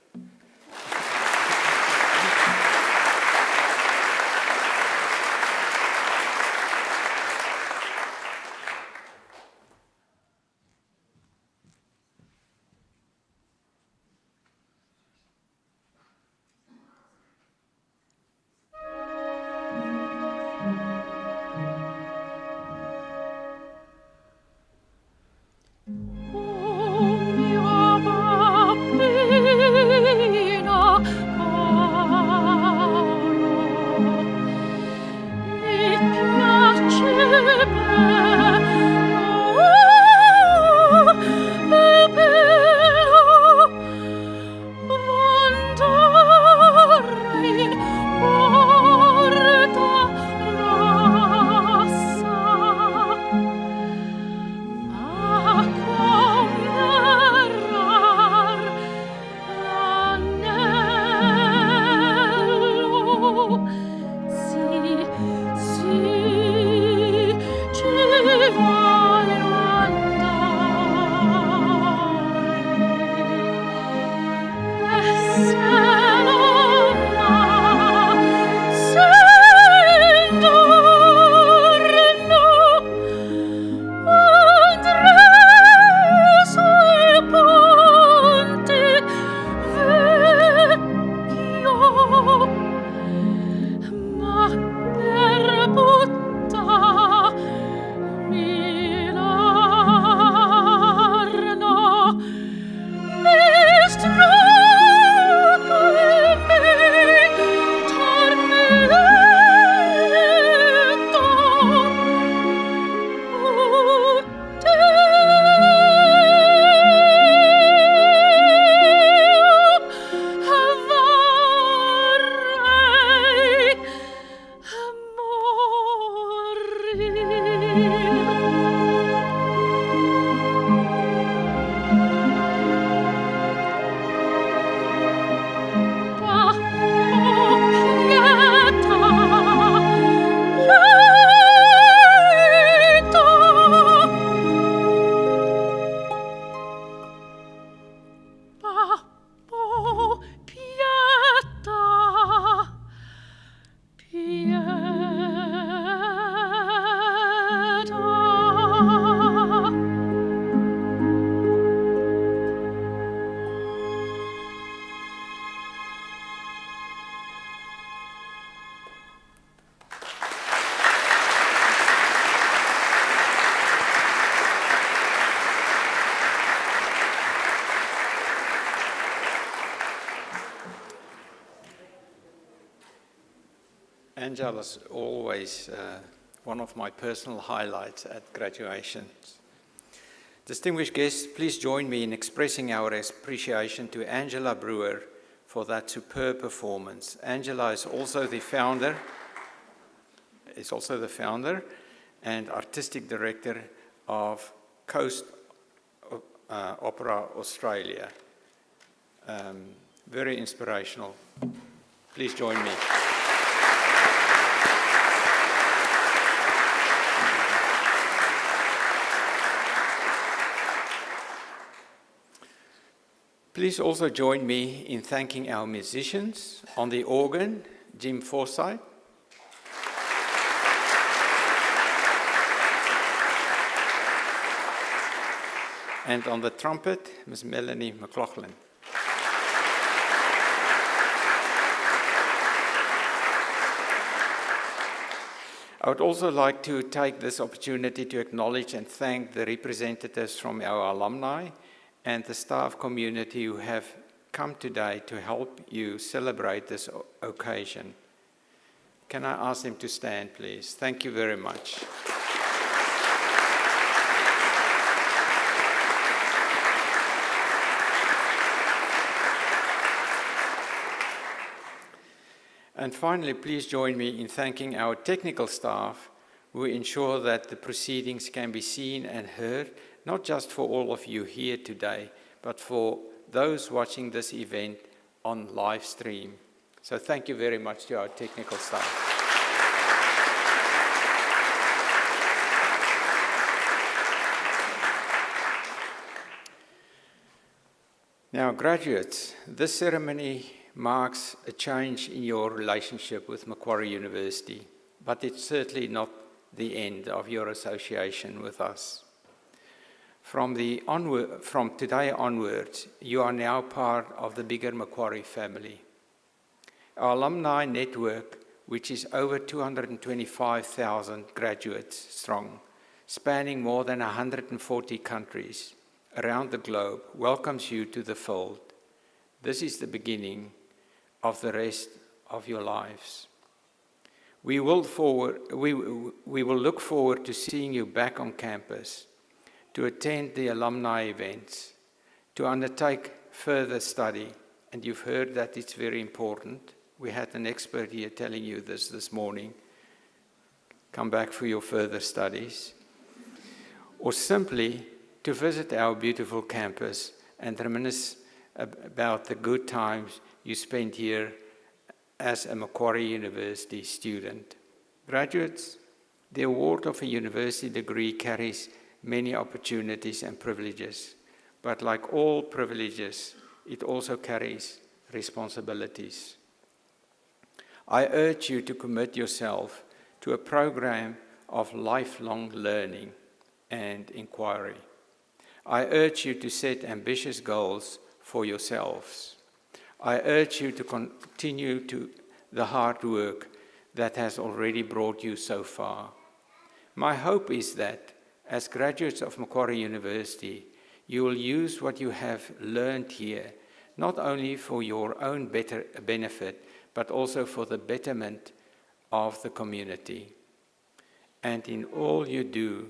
Angela's always one of my personal highlights at graduations. Distinguished guests, please join me in expressing our appreciation to Angela Brewer for that superb performance. Angela is also the founder and artistic director of Coast Opera Australia. Very inspirational. Please join me. Please also join me in thanking our musicians. On the organ, Jim Forsyth. And on the trumpet, Ms. Melanie McLaughlin. I would also like to take this opportunity to acknowledge and thank the representatives from our alumni and the staff community who have come today to help you celebrate this occasion. Can I ask them to stand, please? Thank you very much. And finally, please join me in thanking our technical staff who ensure that the proceedings can be seen and heard, not just for all of you here today, but for those watching this event on live stream. So thank you very much to our technical staff. Now, graduates, this ceremony marks a change in your relationship with Macquarie University, but it's certainly not the end of your association with us. From today onwards, you are now part of the bigger Macquarie family. Our alumni network, which is over 225,000 graduates strong, spanning more than 140 countries around the globe, welcomes you to the fold. This is the beginning of the rest of your lives. We will look forward to seeing you back on campus, to attend the alumni events, to undertake further study, and you've heard that it's very important. We had an expert here telling you this morning. Come back for your further studies. Or simply to visit our beautiful campus and reminisce about the good times you spent here as a Macquarie University student. Graduates, the award of a university degree carries many opportunities and privileges, but like all privileges, it also carries responsibilities. I urge you to commit yourself to a program of lifelong learning and inquiry. I urge you to set ambitious goals for yourselves. I urge you to continue to the hard work that has already brought you so far. My hope is that as graduates of Macquarie University, you will use what you have learned here, not only for your own better benefit, but also for the betterment of the community. And in all you do,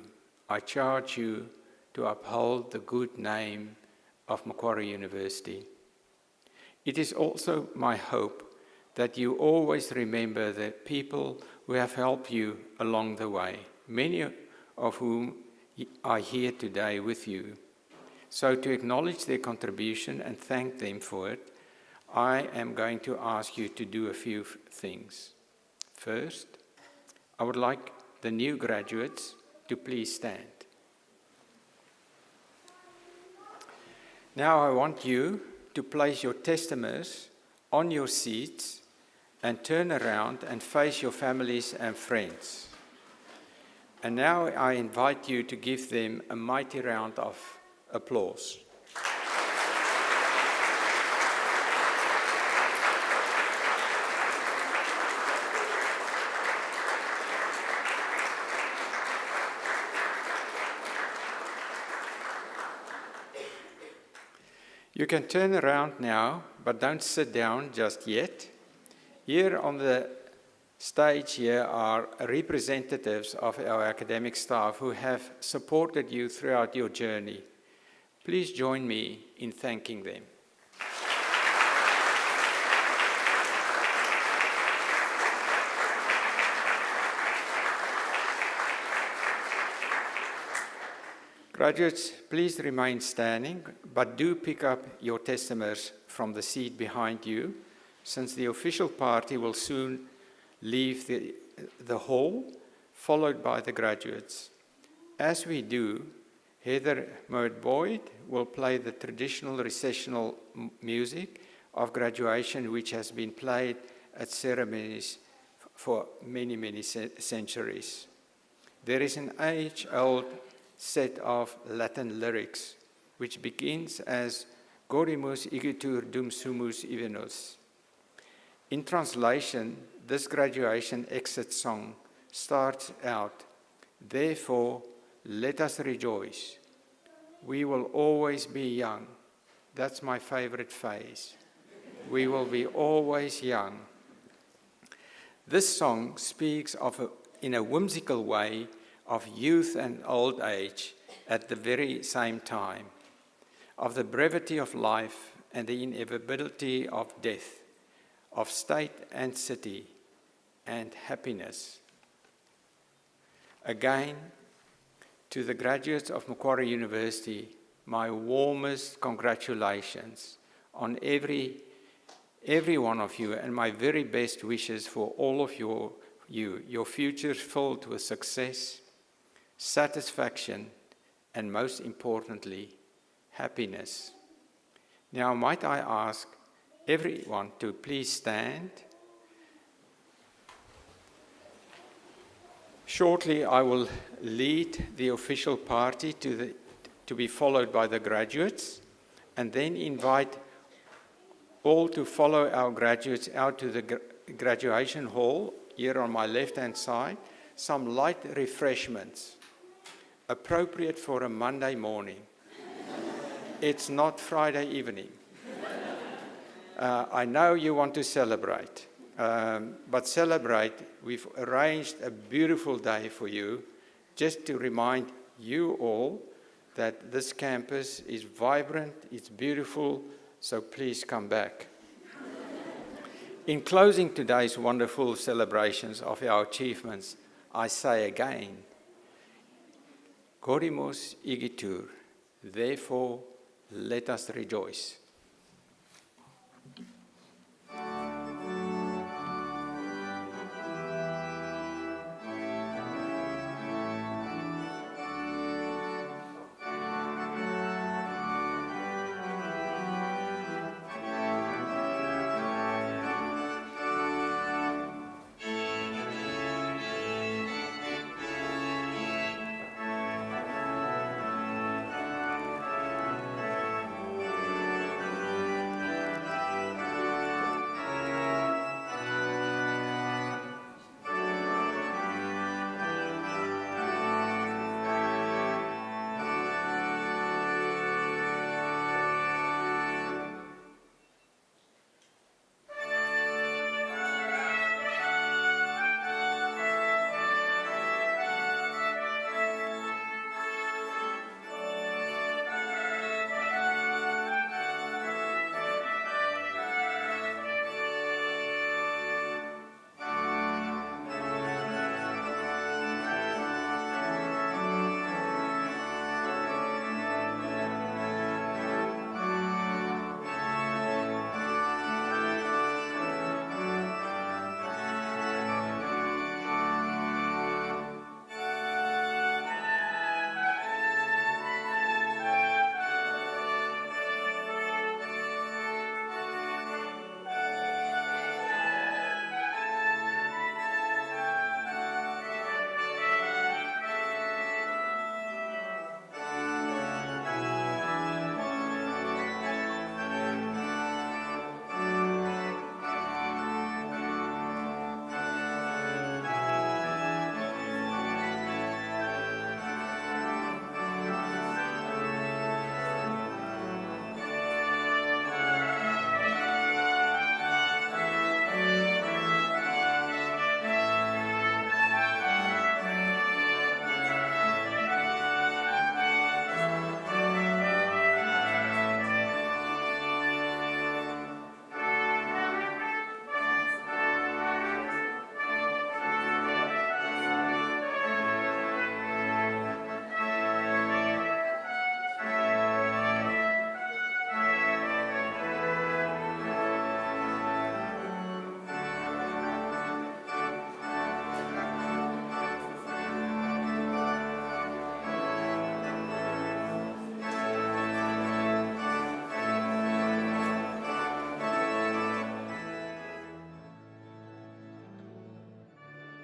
I charge you to uphold the good name of Macquarie University. It is also my hope that you always remember the people who have helped you along the way, many of whom are here today with you. So to acknowledge their contribution and thank them for it, I am going to ask you to do a few things. First, I would like the new graduates to please stand. Now I want you to place your testaments on your seats and turn around and face your families and friends. And now I invite you to give them a mighty round of applause. You can turn around now, but don't sit down just yet. Here on the stage here are representatives of our academic staff who have supported you throughout your journey. Please join me in thanking them. Graduates, please remain standing, but do pick up your testaments from the seat behind you, since the official party will soon leave the hall, followed by the graduates. As we do, Heather Moat-Boyd will play the traditional recessional music of graduation, which has been played at ceremonies for many, many centuries. There is an age-old set of Latin lyrics, which begins as Gaudimus igitur dum sumus ivenus. In translation, this graduation exit song starts out, "Therefore, let us rejoice. We will always be young." That's my favorite phrase. We will be always young. This song speaks in a whimsical way of youth and old age at the very same time, of the brevity of life and the inevitability of death, of state and city, and happiness. Again, to the graduates of Macquarie University, my warmest congratulations on every one of you, and my very best wishes for all of your futures filled with success, satisfaction, and most importantly, happiness. Now, might I ask everyone to please stand? Shortly, I will lead the official party to be followed by the graduates, and then invite all to follow our graduates out to the graduation hall, here on my left-hand side, some light refreshments, appropriate for a Monday morning. It's not Friday evening. I know you want to celebrate, but celebrate. We've arranged a beautiful day for you, just to remind you all that this campus is vibrant, it's beautiful, so please come back. In closing today's wonderful celebrations of our achievements, I say again, Gaudimus igitur, therefore let us rejoice.